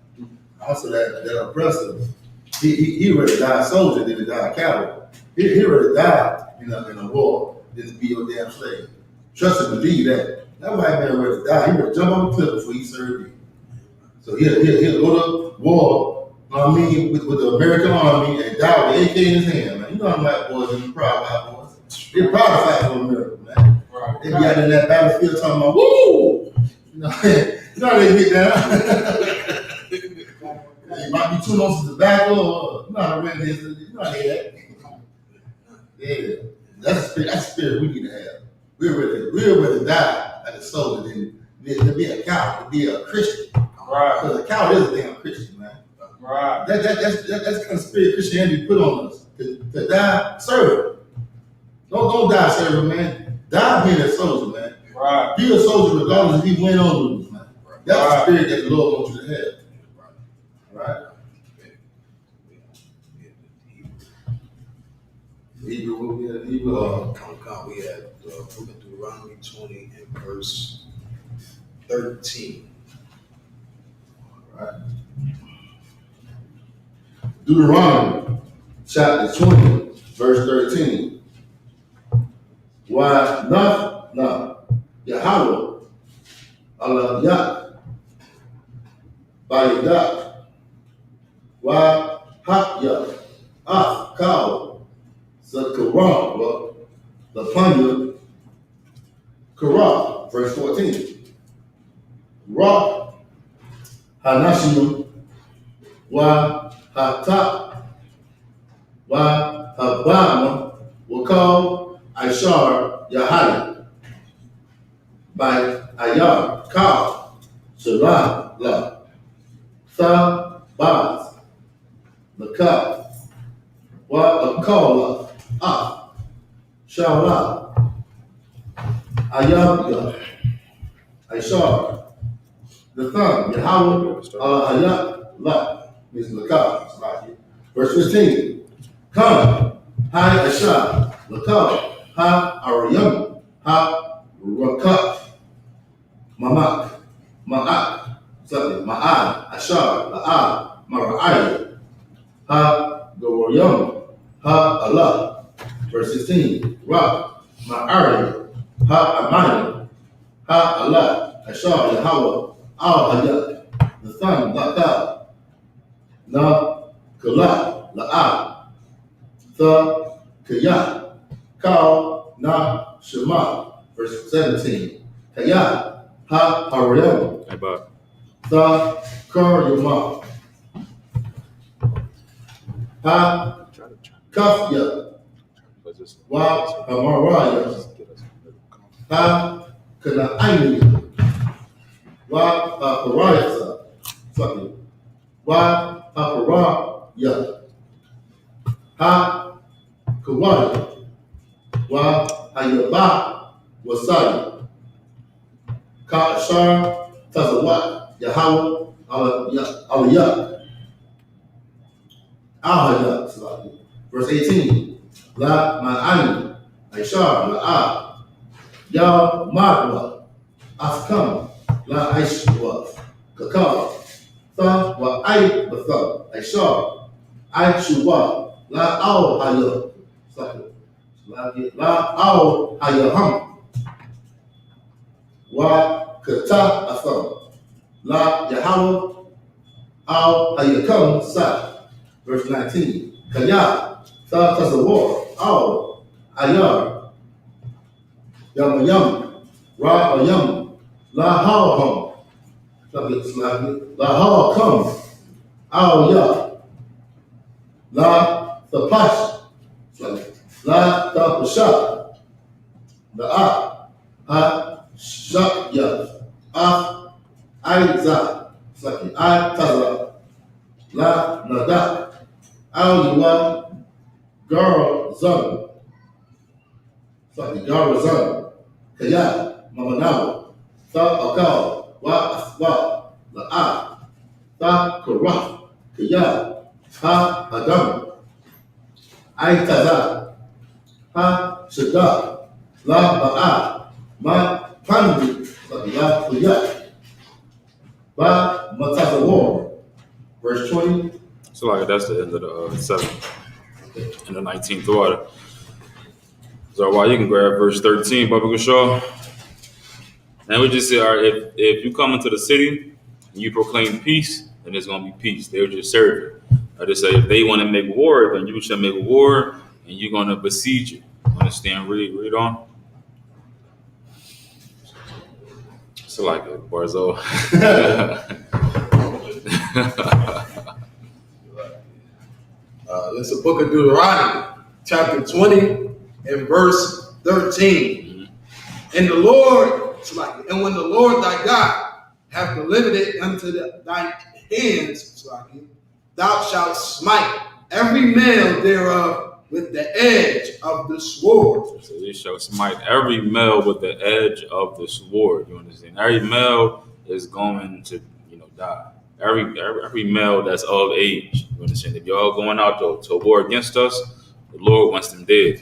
Also, that oppressor, he rather die a soldier than to die a coward. He rather die in a war than to be your damn slave. Trust and believe that. That white man rather die. He rather jump on the cliff before he served you. So he'll go to war, with the American Army and die with the AK in his hand, man. You know how black boys are proud white boys. They're proud to fight for America, man. Right. They be out in that battlefield talking about, woo! How they get down. It might be 2 ounces of tobacco, or how to this. How to that. Yeah. That's the spirit we need to have. We're ready to die like the soldier than to be a coward, to be a Christian. Right. Because a coward is a damn Christian, man. Right. That's the kind of spirit Christianity put on us. To die, serve. Don't die serving, man. Die being a soldier, man. Right. Be a soldier regardless if you win or lose, man. That's the spirit that the Lord wants you to have. Right? Hebrew, what we had? Hebrew, We had Book of Deuteronomy 20 and verse 13. right? Deuteronomy chapter 20, verse 13. Why not Yahweh Allah Yah Bayadah Why Hak Yah Af Kaw Zakaram the plunder Korah, verse 14. Ra Hanashim Wa Hatap Wa Habama will call Ishar Yahaya by Ayar Kal Shalah La Sa Baz Lakab Wa Akala Ah Shalah Ayab Ishar the thumb, Yahweh, Hayat, La, means Lakab, right here. Verse 15. Come, Hi Asha, Lakab, Ha Ariyam, Ha Rakab, Mamak, Ma'ak, something, Ma'ad, Ashar, La'ad, Mara'ayah, Ha Goroyam, Ha Allah. Verse 16. Ra, Ma'ari, Ha Amani, Ha Allah, Ashar, Yahweh, Al Hayat, the thumb, Lakab, Na Kala, La'ab, The Kayat, Kal, Na Shema, verse 17. Kayat, Ha Harayam, Hey, Bob. The Karyama, Ha Kafya, Wa Hamaraya, Ha Kana'ayya, Wa Haparayasa, something. Wa Haparaya, Ha Kawaya, Wa Hayaba, Wasaya, Ka Ashar, Tazawat, Yahweh, Aliyah, Ahayat, verse 18. La Ma'ani, Ishar, La'ab, Ya Magwa, Afkam, La Ishwa, Kakal, Tha wa Ay Batha, Ishar, I-Shuwa, La Al Hayah, La Al Hayaham, Wa Kata Atham, La Yahweh, Al Hayakam Sa, verse 19. Kaya, Tha Tazawar, Al Ayar, Yamayam, Ra Ayam, La Hawham, La Hawkam, Al Ya, La Tapash, La Tapasha, La Ha Shakya, Af Aiza, I Taza, La Nadak, Al Yuwa, Garazan, Garazan, Kaya, Mamanawa, Tha Akal, Wa Aswa, La Tha Karaf, Kaya, Ha Adam, I Taza, Ha Shada, La Ba'a, Ma Pandi, La Kuyat, Ba Matazawar, verse 20. So like that's the end of the 7th and the 19th order. So while you can grab verse 13, Baba Gashar. And we just say, all right, if you come into the city and you proclaim peace, then there's gonna be peace. They'll just serve you. I just say if they want to make war, then you shall make war and you're gonna besiege it. Understand? Read on. So like it, Barzo. It's the Book of Deuteronomy, chapter 20 and verse 13. And the Lord And when the Lord thy God hath delivered it unto thy hands, thou shalt smite every male thereof with the edge of the sword. So they shall smite every male with the edge of the sword. You understand? Every male is going to, die. Every male that's of age. You understand? If y'all going out to war against us, the Lord wants them dead.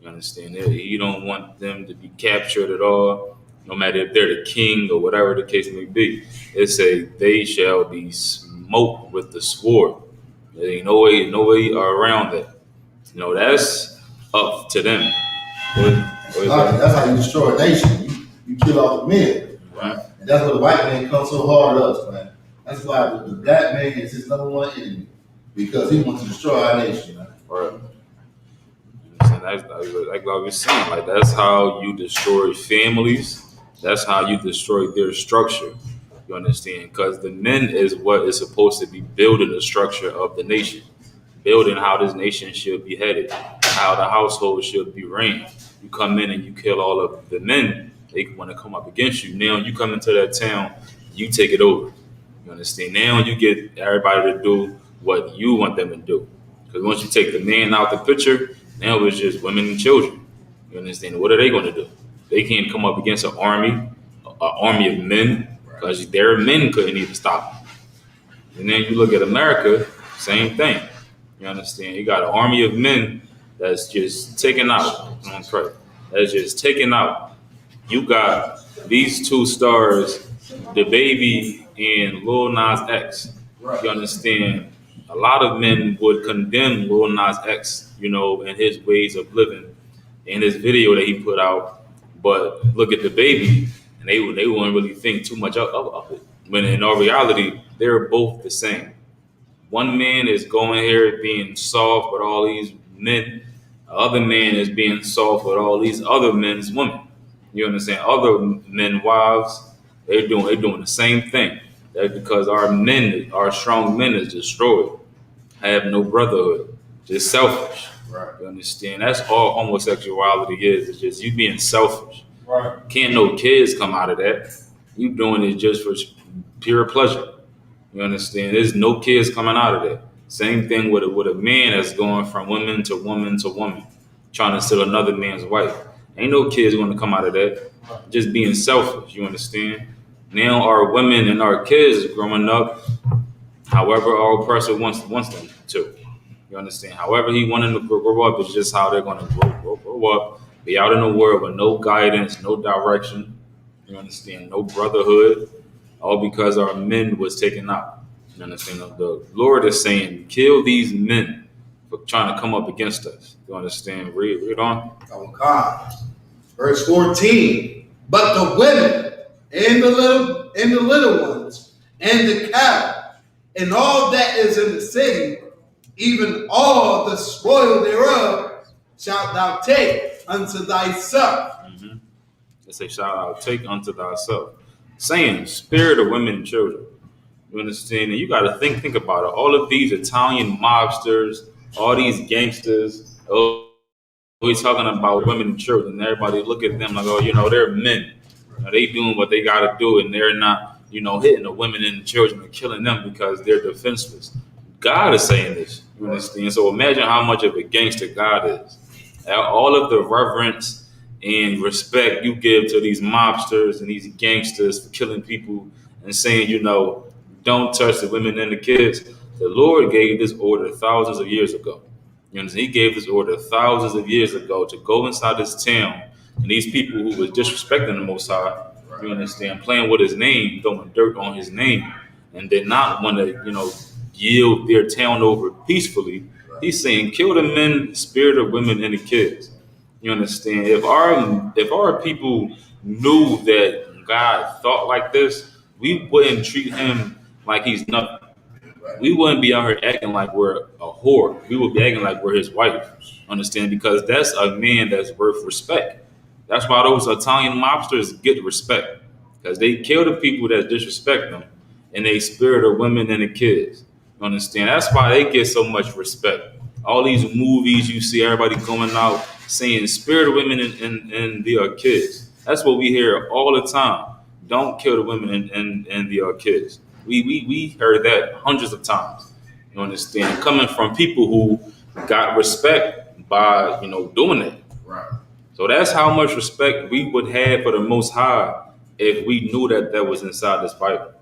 You understand? He don't want them to be captured at all, no matter if they're the king or whatever the case may be. It say they shall be smote with the sword. There ain't no way around that. That's up to them. That's how you destroy a nation. You kill all the men. Right. And that's why the white man comes so hard at us, man. That's why the black man is his number one enemy. Because he wants to destroy our nation, man. Right. That's like I was saying, like that's how you destroy families. That's how you destroy their structure. You understand? Because the men is what is supposed to be building the structure of the nation, building how this nation should be headed, how the household should be ran. You come in and you kill all of the men. They want to come up against you. Now you come into that town, you take it over. You understand? Now you get everybody to do what you want them to do. Because once you take the man out the picture, now it's just women and children. You understand? What are they going to do? They can't come up against an army of men, because their men couldn't even stop them. And then you look at America, same thing. You understand? You got an army of men that's just taking out. That's just taking out. You got these two stars, the baby and Lil Nas X. You understand? A lot of men would condemn Lil Nas X, and his ways of living in his video that he put out. But look at the baby, and they wouldn't really think too much of it. When in all reality, they're both the same. One man is going here being soft with all these men. The other man is being soft with all these other men's women. You understand? Other men, wives, they're doing the same thing. That's because our strong men is destroyed. Have no brotherhood. Just selfish. Right. You understand? That's all homosexuality is. It's just you being selfish. Right. Can't no kids come out of that. You doing it just for pure pleasure. You understand? There's no kids coming out of that. Same thing with a man that's going from woman to woman to woman, trying to steal another man's wife. Ain't no kids going to come out of that. Just being selfish. You understand? Now our women and our kids growing up, however our oppressor wants them to. You understand? However he wanted them to grow up is just how they're going to grow up. Be out in the world with no guidance, no direction. You understand? No brotherhood. All because our men was taken out. You understand? The Lord is saying, kill these men for trying to come up against us. You understand? Read on. Verse 14. But the women and the little ones and the cattle and all that is in the city, even all the spoil thereof, shalt thou take unto thyself. Mm-hmm. It says, shalt thou take unto thyself. Saying, spirit of women and children. You understand? And you got to think about it. All of these Italian mobsters, all these gangsters, we're talking about women and children. Everybody look at them like, they're men. They doing what they got to do, and they're not, hitting the women and the children and killing them because they're defenseless. God is saying this. You understand? So imagine how much of a gangster God is. All of the reverence and respect you give to these mobsters and these gangsters for killing people and saying, don't touch the women and the kids. The Lord gave this order thousands of years ago. You understand? He gave this order thousands of years ago to go inside this town, and these people who was disrespecting the Most High, you understand, playing with his name, throwing dirt on his name, and did not want to, yield their town over peacefully. He's saying, kill the men, the spirit of women, and the kids. You understand? If our people knew that God thought like this, we wouldn't treat him like he's nothing. We wouldn't be out here acting like we're a whore. We would be acting like we're his wife. Understand? Because that's a man that's worth respect. That's why those Italian mobsters get respect. Because they kill the people that disrespect them, and they spirit of women and the kids. You understand? That's why they get so much respect. All these movies you see everybody going out saying spirit of women and the kids. That's what we hear all the time. Don't kill the women and the kids. We heard that hundreds of times. You understand? Coming from people who got respect by doing that. Right. So that's how much respect we would have for the Most High if we knew that was inside this Bible.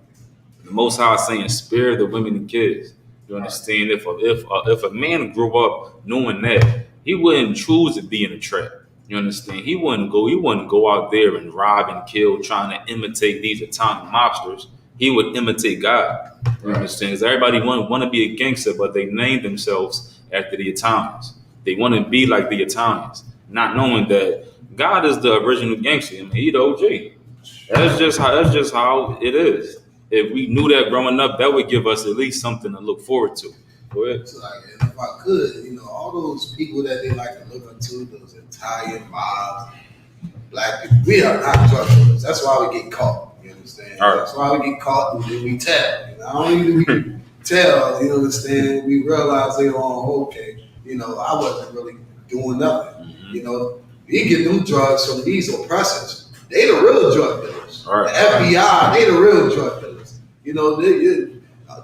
The Most High saying, "Spare the women and kids." You understand? If a man grew up knowing that, he wouldn't choose to be in a trap. You understand? He wouldn't go out there and rob and kill, trying to imitate these Italian mobsters. He would imitate God. You understand? Because everybody want to be a gangster, but they name themselves after the Italians. They want to be like the Italians, not knowing that God is the original gangster. I mean, he the OG. That's just how it is. If we knew that growing up, that would give us at least something to look forward to. Go ahead. So like, and if I could, all those people that they like to look up to, those Italian mobs, black people, we are not drug dealers. That's why we get caught. You understand? All right. That's why we get caught, and then we tell. Not only do we tell, you understand, we realize they on okay. I wasn't really doing nothing. We get them drugs from these oppressors. They the real drug dealers. All right. The FBI, they the real drug dealers.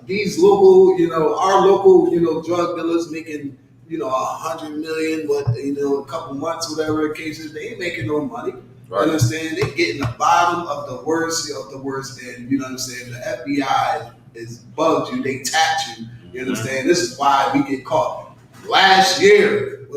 These local, our local, drug dealers making, 100 million, but a couple months, whatever the case is, they ain't making no money. Right. You understand? They getting the bottom of the worst and you understand the FBI is bugged you, they tapped you. You understand? This is why we get caught. Last year,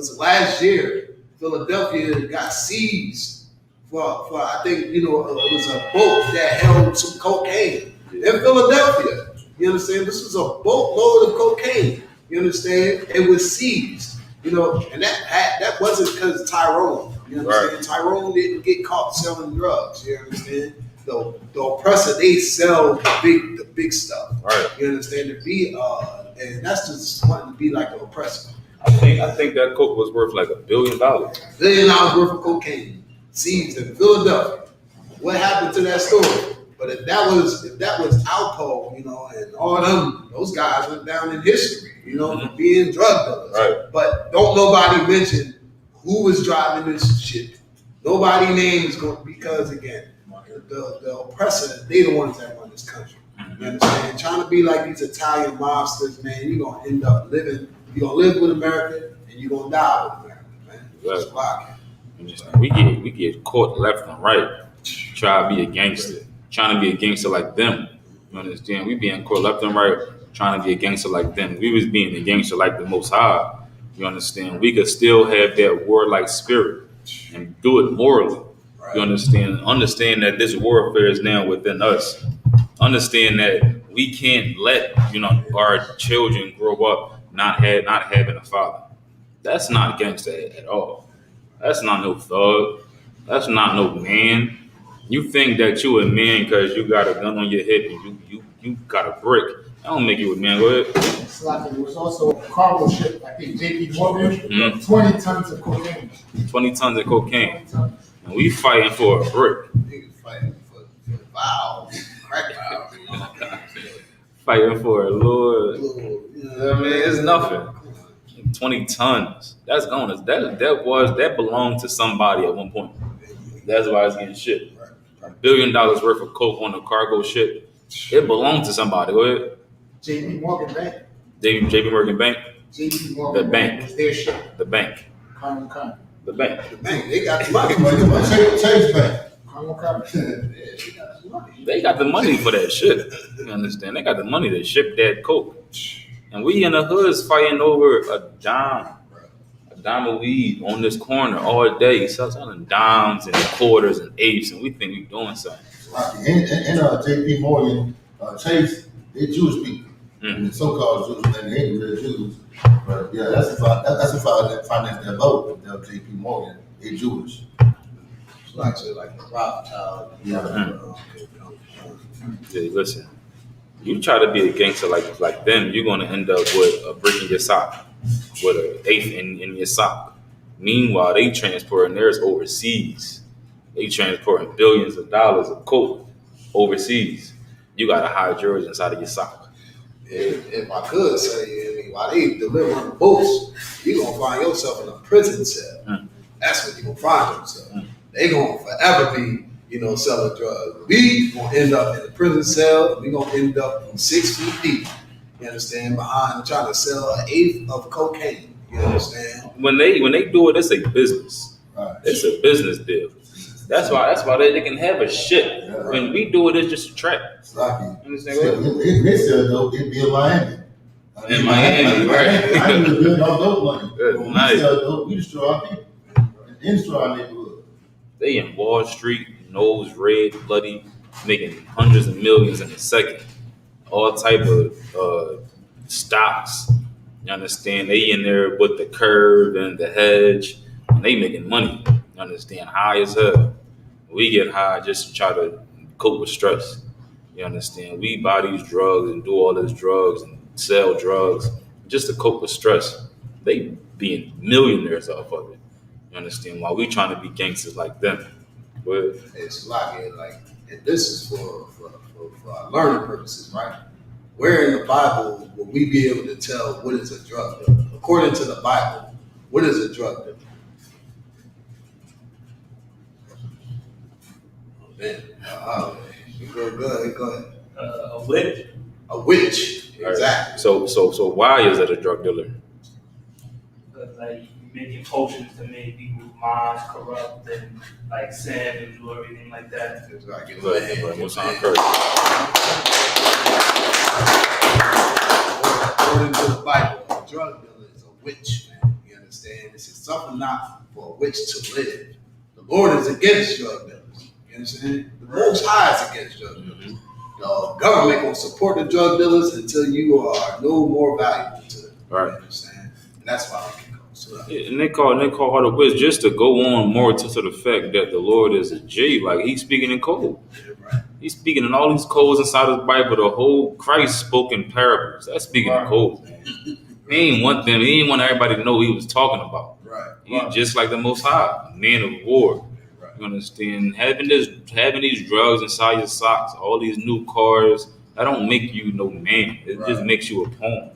Philadelphia got seized for I think it was a boat that held some cocaine in Philadelphia. You understand? This was a boatload of cocaine. You understand? It was seized. And that wasn't because Tyrone. You understand? Right. Tyrone didn't get caught selling drugs. You understand? The oppressor, they sell the big stuff. Right. You understand? And that's just wanting to be like the oppressor. I think that coke was worth like $1 billion. $1 billion worth of cocaine seized in Philadelphia. What happened to that story? But if that was alcohol, and all those guys went down in history, for being drug dealers. Right. But don't nobody mention who was driving this shit. Nobody names because again, the oppressor, they the ones that run this country. You understand? Trying to be like these Italian mobsters, man, you're gonna end up living. You're gonna live with America and you're gonna die with America, man. That's why. We get caught left and right. Try to be a gangster. Trying to be a gangster like them. You understand? We being caught left and right, trying to be a gangster like them. We was being a gangster like the Most High. You understand? We could still have that warlike spirit and do it morally. Right. You understand? Understand that this warfare is now within us. Understand that we can't let our children grow up not having a father. That's not gangster at all. That's not no thug. That's not no man. You think that you a man because you got a gun on your hip and you got a brick. That don't make you a man. Go ahead. It's like there was also a cargo ship, I think J.P. Morgan, 20 tons of cocaine. 20 tons of cocaine. And we fighting for a brick. Niggas fighting for valves, crack valves. Fighting for a little, it's nothing. 20 tons. That's going that belonged to somebody at one point. That's why it's getting shipped. $1 billion worth of coke on a cargo ship. It belonged to somebody. Go ahead. J.P. Morgan Bank. J.P. Morgan Bank. J.P. Morgan The bank. was their ship. The bank. The bank. The bank. They got the money. Chase Bank. They got the money for that shit. You understand? They got the money to ship that coke. And we in the hoods fighting over a dime of weed on this corner all day, selling dimes and quarters and eighths, and we think we doing something. And J.P. Morgan, Chase, they're Jewish people. And so-called Jews, and they ain't real Jews. But yeah, that's if finance their vote. J.P. Morgan, they're Jewish. It's like a Rothschild. Yeah, listen. You try to be a gangster like them, you're gonna end up with a brick in your sock, with an eighth in your sock. Meanwhile, they transporting theirs overseas. They transporting billions of dollars of coke overseas. You got to hide yours inside of your sock. If I could say, while they delivering boats, you're gonna find yourself in a prison cell. That's what you're gonna find yourself. they gonna forever be, selling drugs. We gonna end up in the prison cell. We gonna end up 6 feet deep. You understand? Behind trying to sell an eighth of cocaine. You understand? When they do it, it's a business. Right. It's a business deal. That's why they can have a ship. Yeah, right. When we do it, it's just a trap. Exactly. Understand? They said though it'd be in Miami. In Miami, right? Miami was doing all dope money. Good When night. we sell dope, we destroy our people. And destroy our neighborhood. They in Wall Street, nose red, bloody, making hundreds of millions in a second. All type of stocks. You understand? They in there with the curve and the hedge, and they making money. You understand? High as hell. We get high just to try to cope with stress. You understand? We buy these drugs and do all these drugs and sell drugs just to cope with stress. They being millionaires off of it. You understand? While we trying to be gangsters like them. But It's like, and this is for our learning purposes, right? Where in the Bible will we be able to tell what is a drug dealer? According to the Bible, what is a drug dealer? Oh, man. Go ahead. A witch. A witch. Exactly. So why is it a drug dealer? Because like making potions to make people's minds corrupt and like sin and do everything like that. Exactly. What's on curse? According to the Bible, a drug dealer is a witch, man. You understand? This is something not for a witch to live. The Lord is against drug dealers. You understand? The Most High is against drug dealers. The government will support the drug dealers until you are no more valuable to them. Right. You understand? And that's why we can go. So, And they call her the witch just to go on more to the fact that the Lord is a J. Like he's speaking in code. right. He's speaking in all these codes inside of the Bible. The whole Christ spoke in parables. That's speaking in code, man. He ain't want them. He didn't want everybody to know what he was talking about. Right. He's just like the Most High, a man of war. Right. You understand? Having these drugs inside your socks, all these new cars, that don't make you no man. It just makes you a pawn.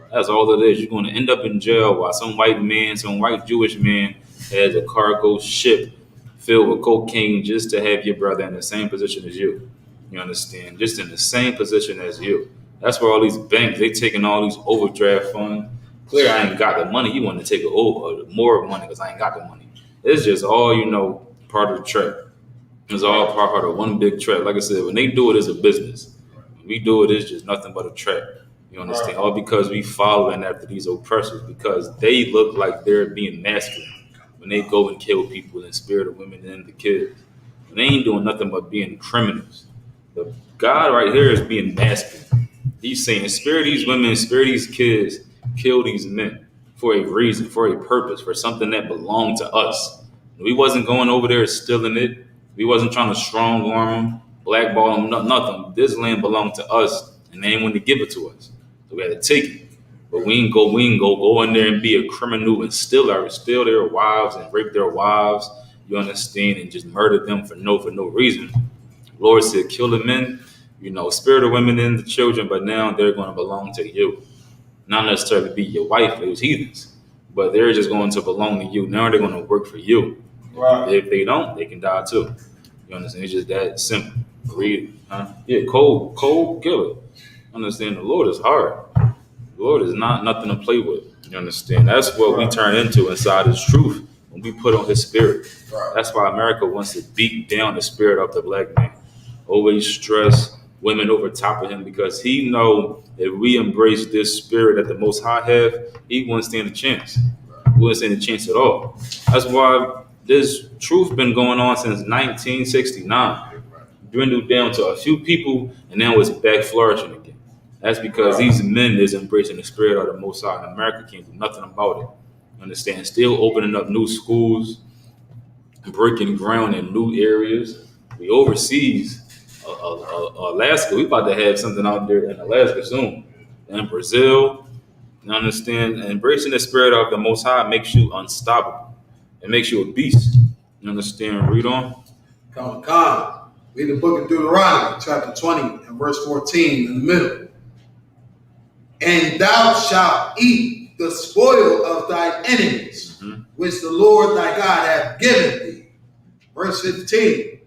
That's all it is. You're going to end up in jail while some white Jewish man has a cargo ship filled with cocaine just to have your brother in the same position as you. You understand? Just in the same position as you. That's where all these banks, they taking all these overdraft funds. Clear, I ain't got the money. You want to take more money because I ain't got the money. It's just all, part of the trap. It's all part of one big trap. Like I said, when they do it, it's a business. When we do it, it's just nothing but a trap. You understand? All because we following after these oppressors because they look like they're being masculine when they go and kill people in spirit of women and the kids. And they ain't doing nothing but being criminals. The God right here is being masculine. He's saying, spare these women, spare these kids, kill these men for a reason, for a purpose, for something that belonged to us. We wasn't going over there stealing it. We wasn't trying to strong arm them, blackball them, nothing. This land belonged to us, and they didn't want to give it to us. So we had to take it. But we ain't go in there and be a criminal and steal their wives and rape their wives, you understand, and just murder them for no reason. The Lord said, kill the men, spare the women and the children, but now they're going to belong to you. Not necessarily be your wife, it was heathens, but they're just going to belong to you. Now they're going to work for you. Right. If they don't, they can die too. You understand? It's just that simple. Read it. Huh? Yeah, cold killer. Understand? The Lord is hard. The Lord is not nothing to play with. You understand? That's what we turn into inside His truth when we put on His spirit. Right. That's why America wants to beat down the spirit of the black man. Always stress women over top of him because he know if we embrace this spirit that the Most High have, he won't stand a chance. He wouldn't stand a chance at all. That's why this truth been going on since 1969. Dwindled down to a few people, and now it's back flourishing again. That's because these men is embracing the spirit of the Most High, and America can't do nothing about it. Understand? Still opening up new schools, breaking ground in new areas. We overseas, Alaska, we about to have something out there in Alaska soon. In Brazil, you understand? Embracing the spirit of the Most High makes you unstoppable. It makes you a beast. You understand? Read on. Come. Read the book of Deuteronomy, chapter 20 and verse 14 in the middle. And thou shalt eat the spoil of thine enemies, which the Lord thy God hath given thee. Verse 15.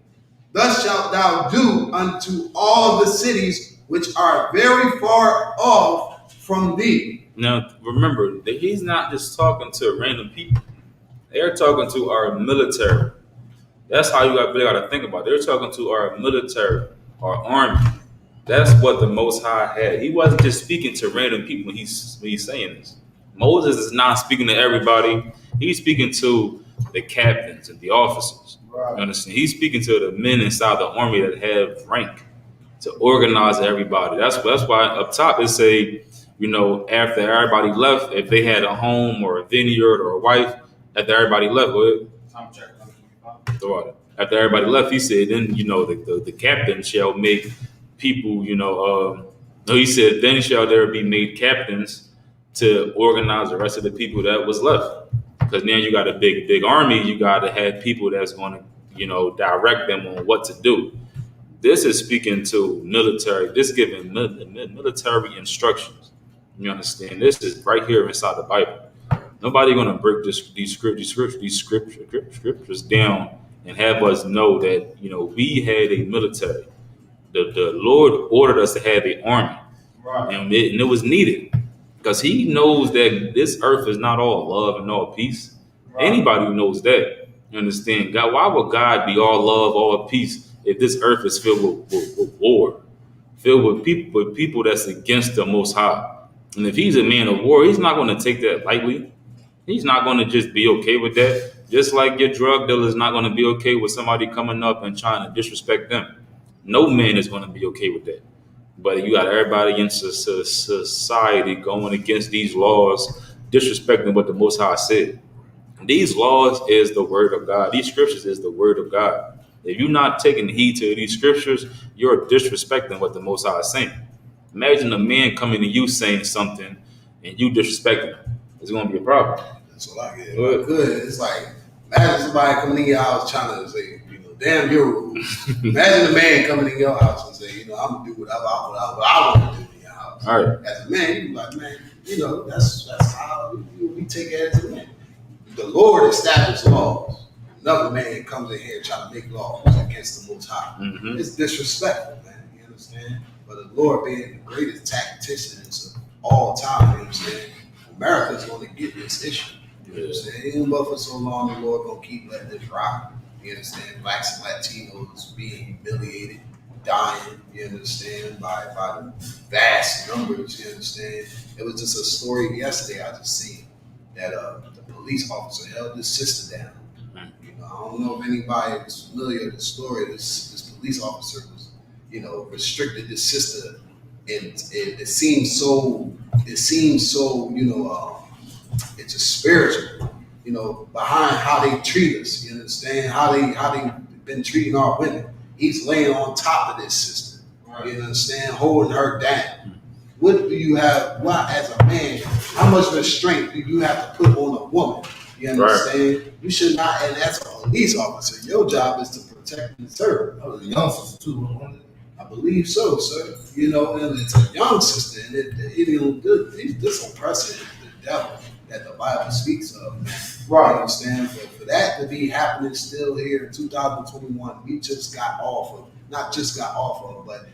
Thus shalt thou do unto all the cities which are very far off from thee. Now, remember that he's not just talking to random people. They're talking to our military. That's how you really got to think about it. They're talking to our military, our army. That's what the Most High had. He wasn't just speaking to random people when he's saying this. Moses is not speaking to everybody. He's speaking to the captains and the officers. Right. You understand? He's speaking to the men inside the army that have rank to organize everybody. That's why up top it say, after everybody left, if they had a home or a vineyard or a wife, after everybody left, after everybody left, he said, then the captain shall make people, no, he said, then shall there be made captains to organize the rest of the people that was left. Because now you got a big army, you got to have people that's going to, direct them on what to do. This is speaking to military. This is giving military instructions. You understand? This is right here inside the Bible. Nobody going to break these scriptures down and have us know that we had a military. The Lord ordered us to have an army, Right. and it was needed because He knows that this earth is not all love and all peace. Right. Anybody who knows that, you understand? God, why would God be all love, all peace if this earth is filled with war, filled with people that's against the Most High? And if He's a man of war, He's not going to take that lightly. He's not going to just be okay with that. Just like your drug dealer is not going to be okay with somebody coming up and trying to disrespect them. No man is going to be okay with that. But you got everybody in society going against these laws, disrespecting what the Most High said. These laws is the word of God. These scriptures is the word of God. If you're not taking heed to these scriptures, you're disrespecting what the Most High is saying. Imagine a man coming to you saying something and you disrespecting him. It's going to be a problem. That's what I get. Good. It's like, imagine somebody coming in your house trying to say, damn your rules. Imagine a man coming in your house and say, I'm going to do whatever I want to do in your house. All right. As a man, you be like, man, that's how we take it as a man. The Lord established laws. Another man comes in here trying to make laws against the Most High. Mm-hmm. It's disrespectful, man. You understand? But the Lord being the greatest tacticians of all time, you understand? America's going to get this issue. You understand? Even but for so long, the Lord going to keep letting this rock. You understand? Blacks and Latinos being humiliated, dying, you understand, by the vast numbers, you understand? It was just a story yesterday I just seen that the police officer held this sister down. I don't know if anybody is familiar with the story. This police officer was, restricted this sister, and it seems so, it's just spiritual, behind how they treat us. You understand how they been treating our women. He's laying on top of this sister. Right. You understand, holding her down. What do you have? Why, as a man, how much restraint do you have to put on a woman? You understand? Right. You should not, and as a police officer, your job is to protect and serve. That was a young sister too. I believe so, sir. And it's a young sister, and this oppressor is the devil that the Bible speaks of. Right. You understand? But for that to be happening still here in 2021, we just got off of, not just got off of, but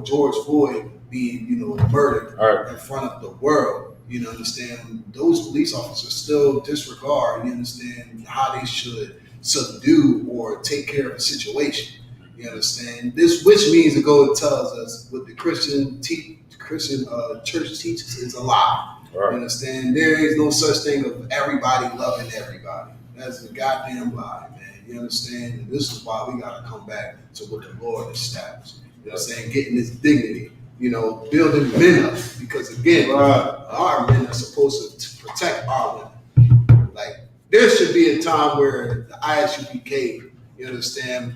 George Floyd being murdered in front of the world. You understand? Those police officers still disregard, you understand, how they should subdue or take care of a situation. You understand? This, which means to go and tells us what the Christian church teaches is a lie. Right. You understand? There is no such thing of everybody loving everybody. That's a goddamn lie, man. You understand? And this is why we got to come back to what the Lord established. You know what I'm saying? Getting this dignity, building men up. Because again, our men are supposed to protect our women. Like, there should be a time where the I.S.U.P.K, you understand,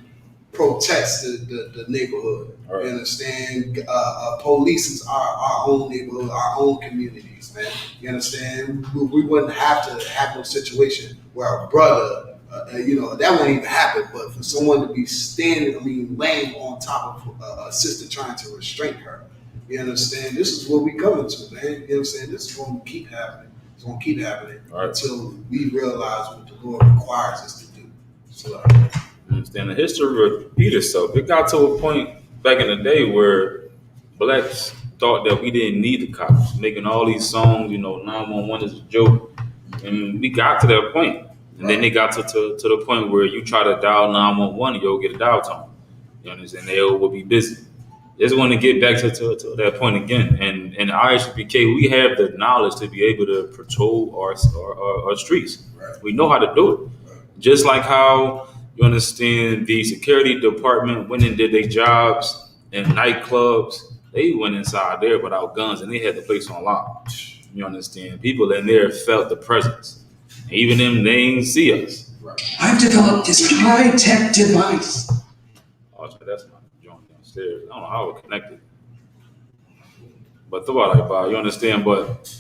protects the neighborhood. Right. You understand? Polices our own neighborhood, our own communities, man. You understand? We wouldn't have to have no situation where a brother, that wouldn't even happen, but for someone to be laying on top of a sister trying to restrain her. You understand? This is what we coming to, man. You know what I'm saying? This is going to keep happening. It's going to keep happening until we realize what the Lord requires us to do. So, understand? The history repeat itself. It got to a point back in the day where blacks thought that we didn't need the cops, making all these songs, 911 is a joke. And we got to that point. And then they got to the point where you try to dial 911 and you'll get a dial tone. You understand? They will be busy. Just want to get back to that point again. And in I.S.U.P.K, we have the knowledge to be able to patrol our streets. Right. We know how to do it. Right. Just like how, you understand, the security department went and did their jobs in nightclubs. They went inside there without guns and they had the place on lock. You understand? People in there felt the presence. Even them, they ain't see us. Right. I've developed this high-tech device. Oh, that's my joint downstairs. I don't know how it connected. But thought about it, you understand? But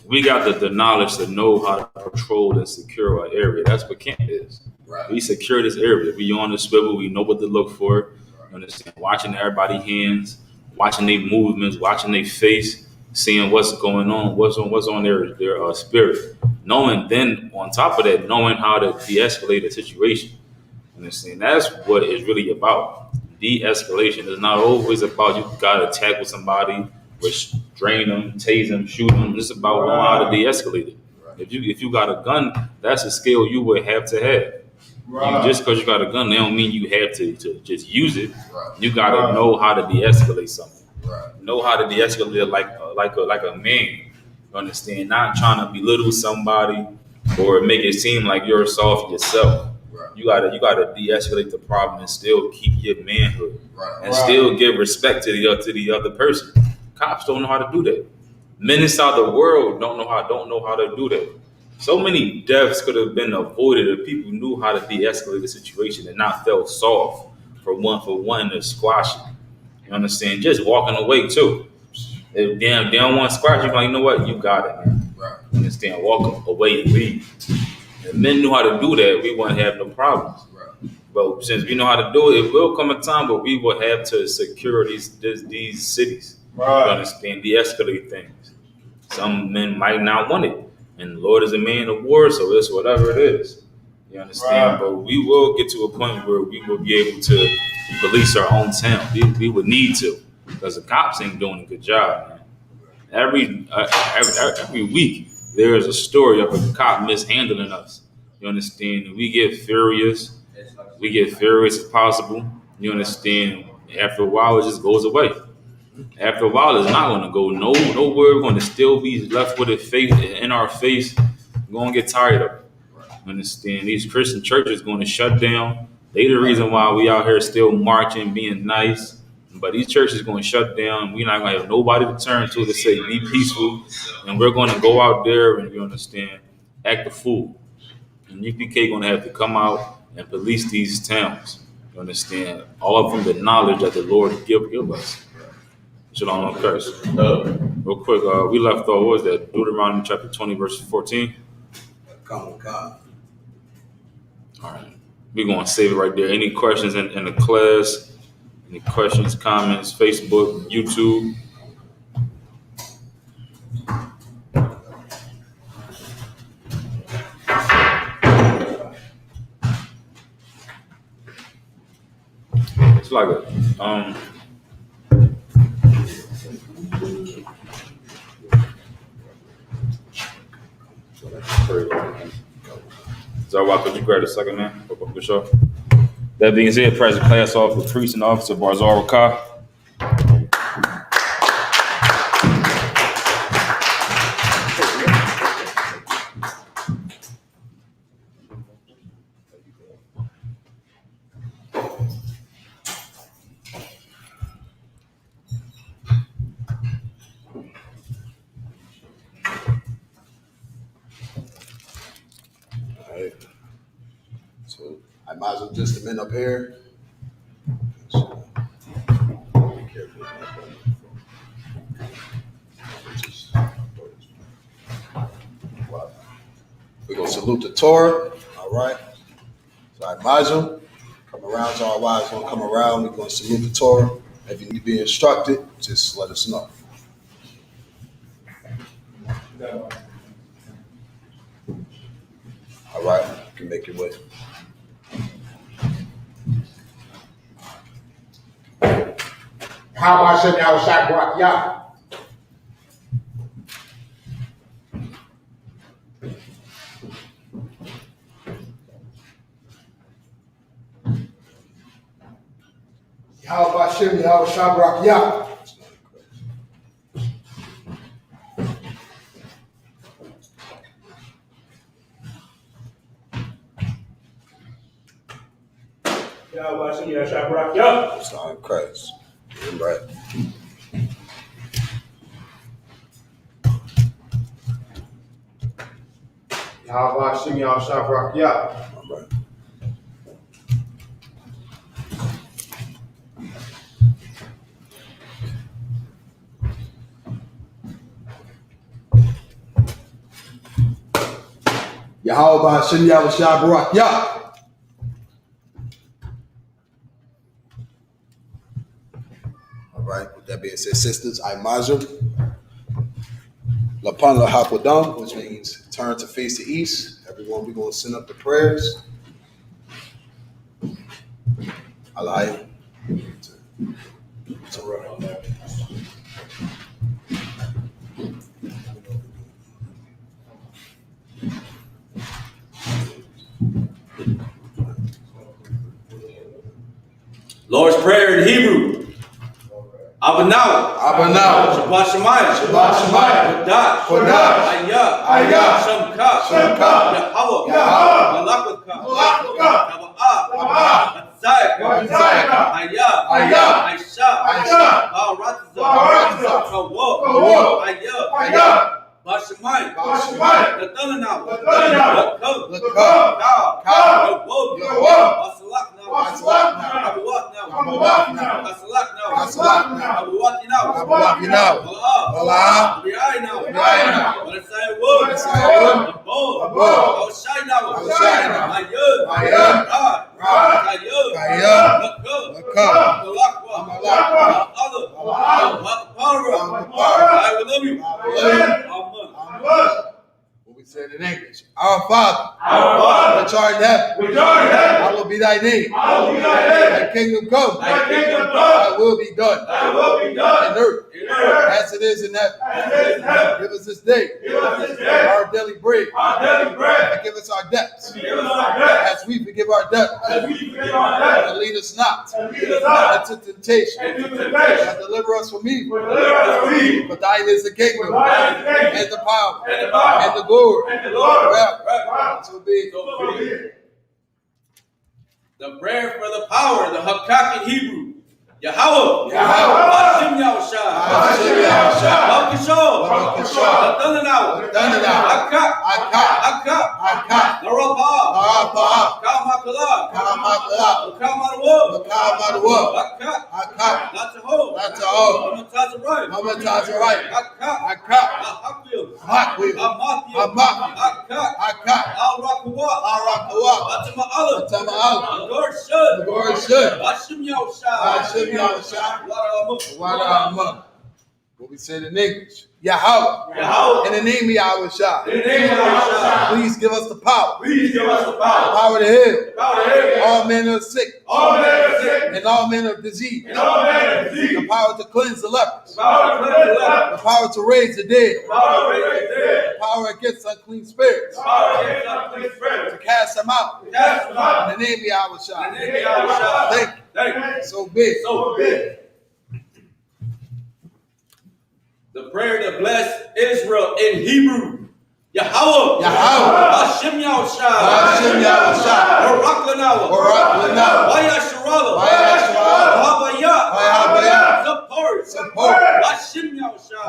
we got the knowledge to know how to patrol and secure our area. That's what camp is. Right. We secure this area. We on the swivel. We know what to look for. You understand? Watching everybody's hands, watching their movements, watching their face, seeing what's going on, what's on their spirit. Knowing then, on top of that, knowing how to de-escalate a situation. Understand? That's what it's really about. De-escalation is not always about you got to tackle somebody, restrain them, tase them, shoot them. It's about knowing how to de-escalate it. Right. If you got a gun, that's a skill you would have to have. Right. Just because you got a gun, they don't mean you have to just use it. Right. You got to know how to de-escalate something. Right. Know how to de-escalate it like a man. You understand? Not trying to belittle somebody or make it seem like you're soft yourself. Right. You gotta de-escalate the problem and still keep your manhood. Right. And still give respect to the other person. Cops don't know how to do that. Men inside the world don't know how to do that. So many deaths could have been avoided if people knew how to de-escalate the situation and not felt soft for one to squash it. You understand? Just walking away too. If they don't want to squash you, like, you know what? You got it, man. Right. You understand? Walk away and leave. If men knew how to do that, we wouldn't have no problems. Right. But since we know how to do it, it will come a time where we will have to secure these cities. Right. You understand? De-escalate things. Some men might not want it. And the Lord is a man of war, so it's whatever it is. You understand? Right. But we will get to a point where we will be able to police our own town. We would need to. Because the cops ain't doing a good job, man. Every week there is a story of a cop mishandling us. You understand? We get furious. We get furious as possible. You understand? After a while, it just goes away. After a while, it's not going to go nowhere. We're going to still be left with it in our face. We're going to get tired of it. You understand? These Christian churches going to shut down. They the reason why we out here still marching, being nice. But these churches going to shut down. We're not going to have nobody to turn to say, be peaceful. And we're going to go out there and, you understand, act a fool. And U.P.K going to have to come out and police these towns. You understand? All from the knowledge that the Lord give us. Shalom, no curse. Real quick, we left off, what was that? Deuteronomy chapter 20, verse 14. Come with God. All right. We're going to save it right there. Any questions in the class? Any questions, comments, Facebook, YouTube? It's like a Zawak, could you grab a second, man? For sure. That being said, present class officer, priest and officer Barzar Ka. I might as well just come in up here. We're going to salute the Torah. All right. So I might as well come around. So our wives going to come around. We're going to salute the Torah. If you need to be instructed, just let us know. All right. You can make your way. Yahweh Hashem Yahushua Barak Yah. Yahweh Hashem Yahushua Barak Yah. Yahweh Hashem Yahushua Barak Yah. Son of Christ. Right. Yahweh Hashem Yahushua Barak Yah. Right. Yahweh Hashem Yahushua Barak Yah. All right, with that being said, sisters, I Mazur. Lapan Lahakodam, which means turn to face the east. Everyone, we're going to send up the prayers. Alai. Lord's Prayer in Hebrew. Abanau. Shabbat Shemayim. Kodash. I.S.U.P.K. Shamka. Yahweh. Malakaka. I.S.U.P.K. Bashamayim. What we said in English. Our Father, which art in heaven, hallowed be thy name. Thy kingdom come. Thy will be done. In earth as it is in heaven. Give us this day our daily bread. And give us our debts as we forgive our debtors. And lead us not into temptation, but deliver us from evil. For thine is the kingdom, and the power, and the glory, forever. So be it. The prayer for the power, the Hakak in Hebrew. Yahweh. Yahweh. Hashem Yahushua. Hashem Yahushua. Baruch Yeshua. Adananau. Akak. Larapa. Kamakalak. Kamaruah. Akak. Lataho. Amatazarite. Akak. Ahakil. Akak. Al-Rakawah. Atama'ala. The Lord should. Hashem Yahushua. What we said in English. Yahweh. In the name of Yahushua. Please give us the power. Power to heal. All manner of sickness. And all manner of disease. The power to cleanse the lepers. The power to raise the dead. The power against unclean spirits. To cast them out. In the name of Yahushua. Thank you. So big. The prayer to bless Israel in Hebrew. Yahweh. Hashem Yahushua. Barak Lanawa. Vayasharala. Support. Hashem Yahushua.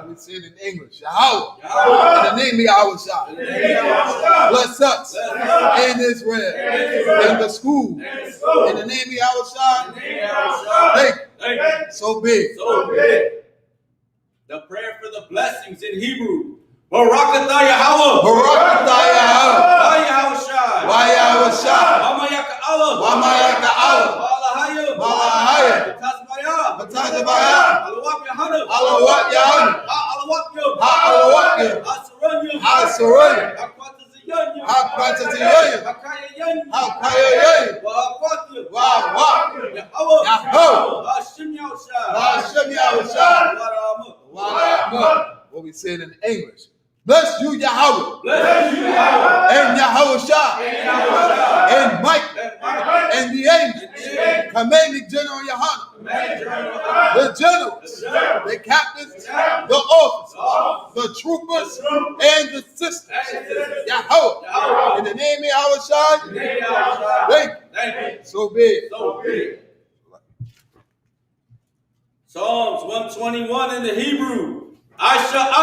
We say it in English. Yahweh. In the name of Yahushua. Bless us in Israel. In the school. In the name of Yahushua. Thank you. So big. The prayer for the blessings in Hebrew. Barakatah Yahweh. Yahushua. Wamayaka Allah. Walahaya. Batazmaya. Alawat Yahanna. Asaranya. Hakaya. What we said in English. Bless you, Yahweh. Bless you, Yahweh. And Yahweh Shah. And Michael. And the angels. Commanding General Yahanna. The generals. The captains. The officers. The troopers. And the sisters. Yahweh. In the name of Yahweh Shah. Thank you. So be it. Psalms 121 in the Hebrew. I.S.U.P.K.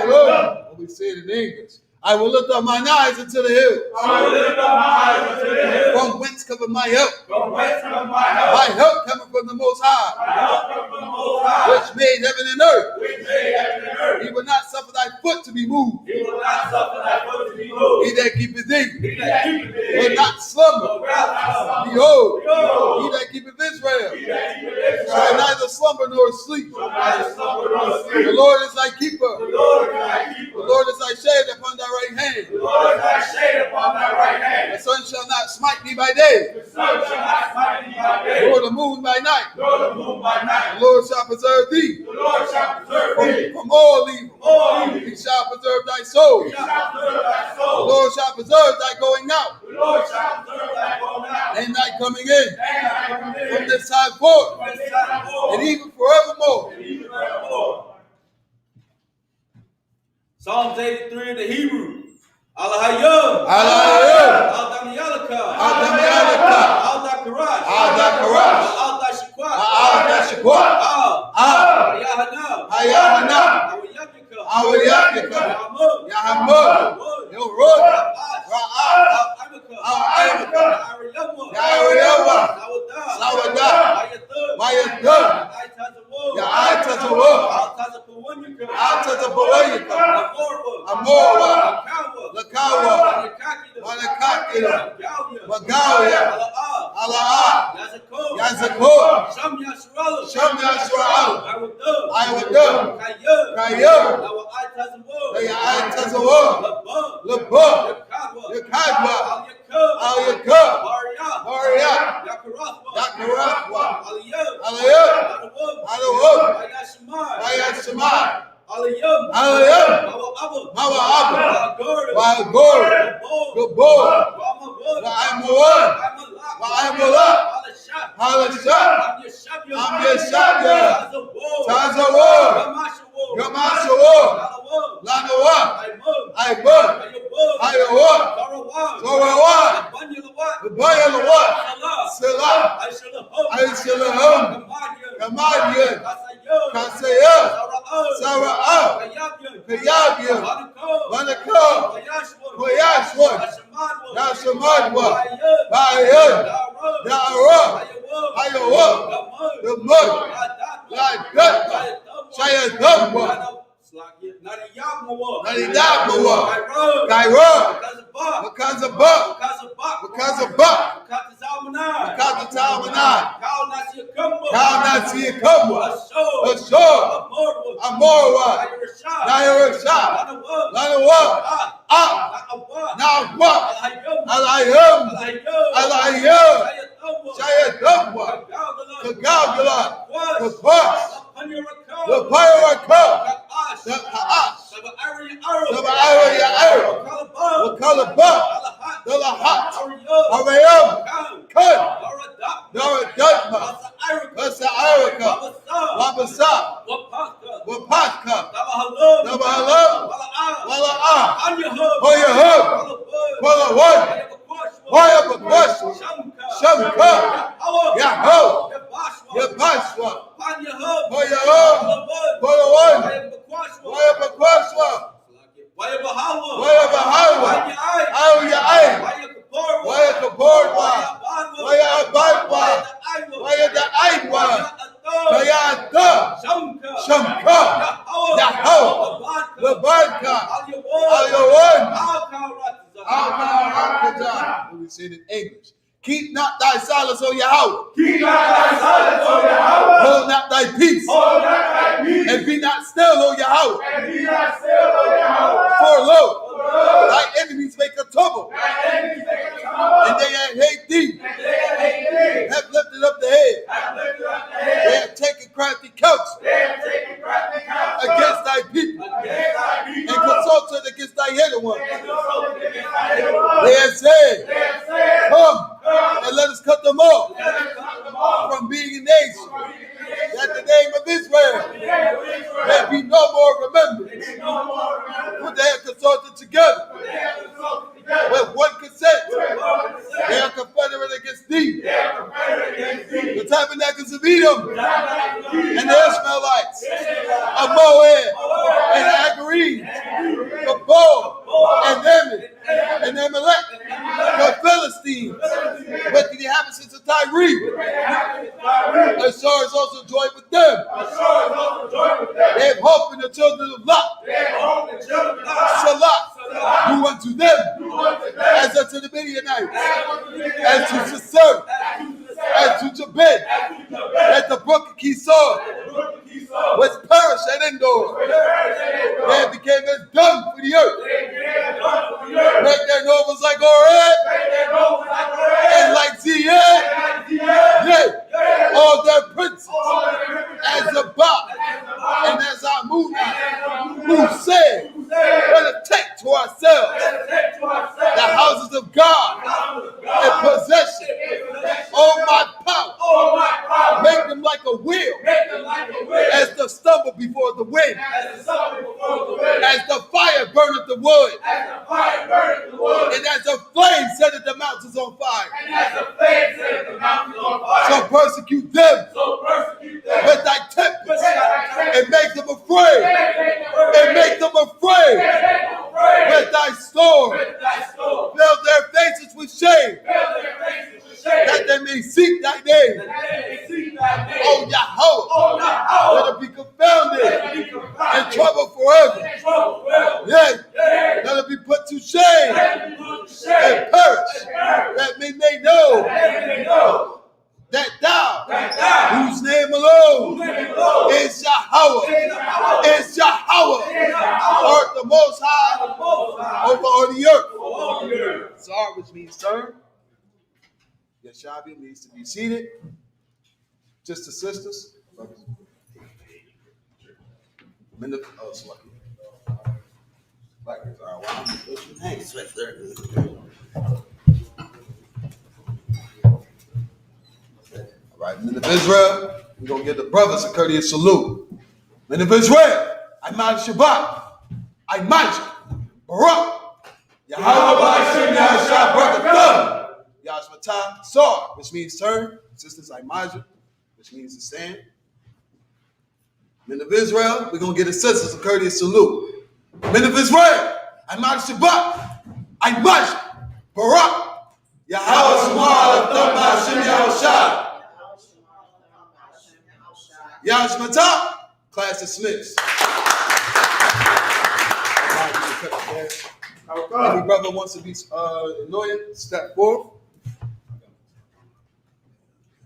What we said in English. I will lift up mine eyes unto the hills. From whence cometh my help? My help cometh from the Most High. Which made heaven and earth. He will not suffer thy foot to be moved. He that keepeth thee will not slumber. Behold, he that keepeth Israel shall neither slumber nor sleep. The Lord is thy keeper. The Lord is thy shade upon thy right hand. The sun shall not smite thee by day, nor the moon by night. The Lord shall preserve thee from all evil. He shall preserve thy soul. The Lord shall preserve thy going out and thy coming in from this time forth and even forevermore. Psalms 83 in the Hebrew. Al-Hayyam. Al-Damiyalaka. Al-Dakarash. Al-Yahanna. Al-Yahyaka. Yahamud. Yorod. Al-Ibka. Al-Ariyawa. Sawada. Mayadda. Ya'atazawa. Al-Tazapawayaka. Amorwa. Lakawa. Wanakakira. Magalia. Alaa. Yazako. Sham Yasra'al. I would do. Kayum. Ya'atazawa. Labo. Yakadwa. Al-Yakub. Maria. Yakaratwa. Aliyah. Alawub. Ayashimai. Aliyah. Mawa Abu. Wa'agor. Gabor. Wa'amawar. Wa'amala. Halashah. I'm Yeshabya. Tazawar. Gamashawar. Lanawa. Aibun. Ayawa. Zorawa. Bayalawa. Salah. Aishalahum. Kamadian. Kasaya. Sara'ah. Kayabia. Wanaka. Koyashwa. Yashamadwa. Bayan. Ya'ara. Ayawa. The mud. Ladat. Shayadabwa. Nadiyabwa. Kaira. Because of Buck. Kal Nasiyakubwa. Ashur. Amorwa. Nairasha. Lanawa. Nahwa. Alayum. Shayadabwa. Kagabula. Kapas. The Pyrakub. The Ha'ash. We say it in English. Keep not thy silence, O Yahweh. Keep not thy silence, O Yahweh. Hold not thy peace. Hold not thy peace. And be not still, O Yahweh. And be not still, O Yahweh. For lo, thy enemies make a tumble. Thy enemies make a tumble. And they that hate thee. And they that hate thee. Have lifted up the head. Have lifted up the head. They have taken crafty counsel. They have taken crafty counsel. Against thy people. Against thy people. And consulted against thy hidden one. And consulted against thy hidden one. They have said, They have said, come, and let us cut them off let us cut them off from being a nation, that the name of Israel may be no more remembered. For they have consulted together with one consent. They are confederate against thee. The tabernacles of Edom and the Israelites of Moab and Agarine, the Bow and Ammon and Amalek, the Philistines, with the inhabitants of Tyre. I.S.U.P.K is also joined with them. They have hope in the children of Lot. Salah, do unto them as unto the Midianites, as to Sisera, as to Jabin, as the brook of Kishon, which perished at Endor. They became as dung for the earth. Make their nobles like Oreb, and like Zion, yea, all their princes, as Zabak and as Amunah, who said, let us take to ourselves the houses of God in possession. Oh, my power, make them like a wheel, as the stubble before the wind, as the fire burneth the wood, and as the flame setteth the mountains on fire. So persecute them with thy tempest, and make them afraid, and make them afraid with thy storm. Fill their faces with shame, that they may seek thy name. Oh Yahweh, let it be confounded and trouble forever. Yea, let it be put to shame and perish, that we may know that thou, whose name alone is Yahweh, art the most high over all the earth. Sar, which means turn. Yashabi means to be seated. Just the sisters. Oh, it's lucky. Thanks, right there. All right, men of Israel, we're going to give the brothers a courteous salute. Men of Israel, I.S.U.P.K, Barak, Yahweh, Yahshua Sar, which means turn. Sisters, I.S.U.P.K, which means to stand. Men of Israel, we're going to give the sisters a courteous salute. Men of Israel, I.S.U.P.K, Barak, Yahshua, class dismissed. Any brother wants to be anointed, step forth.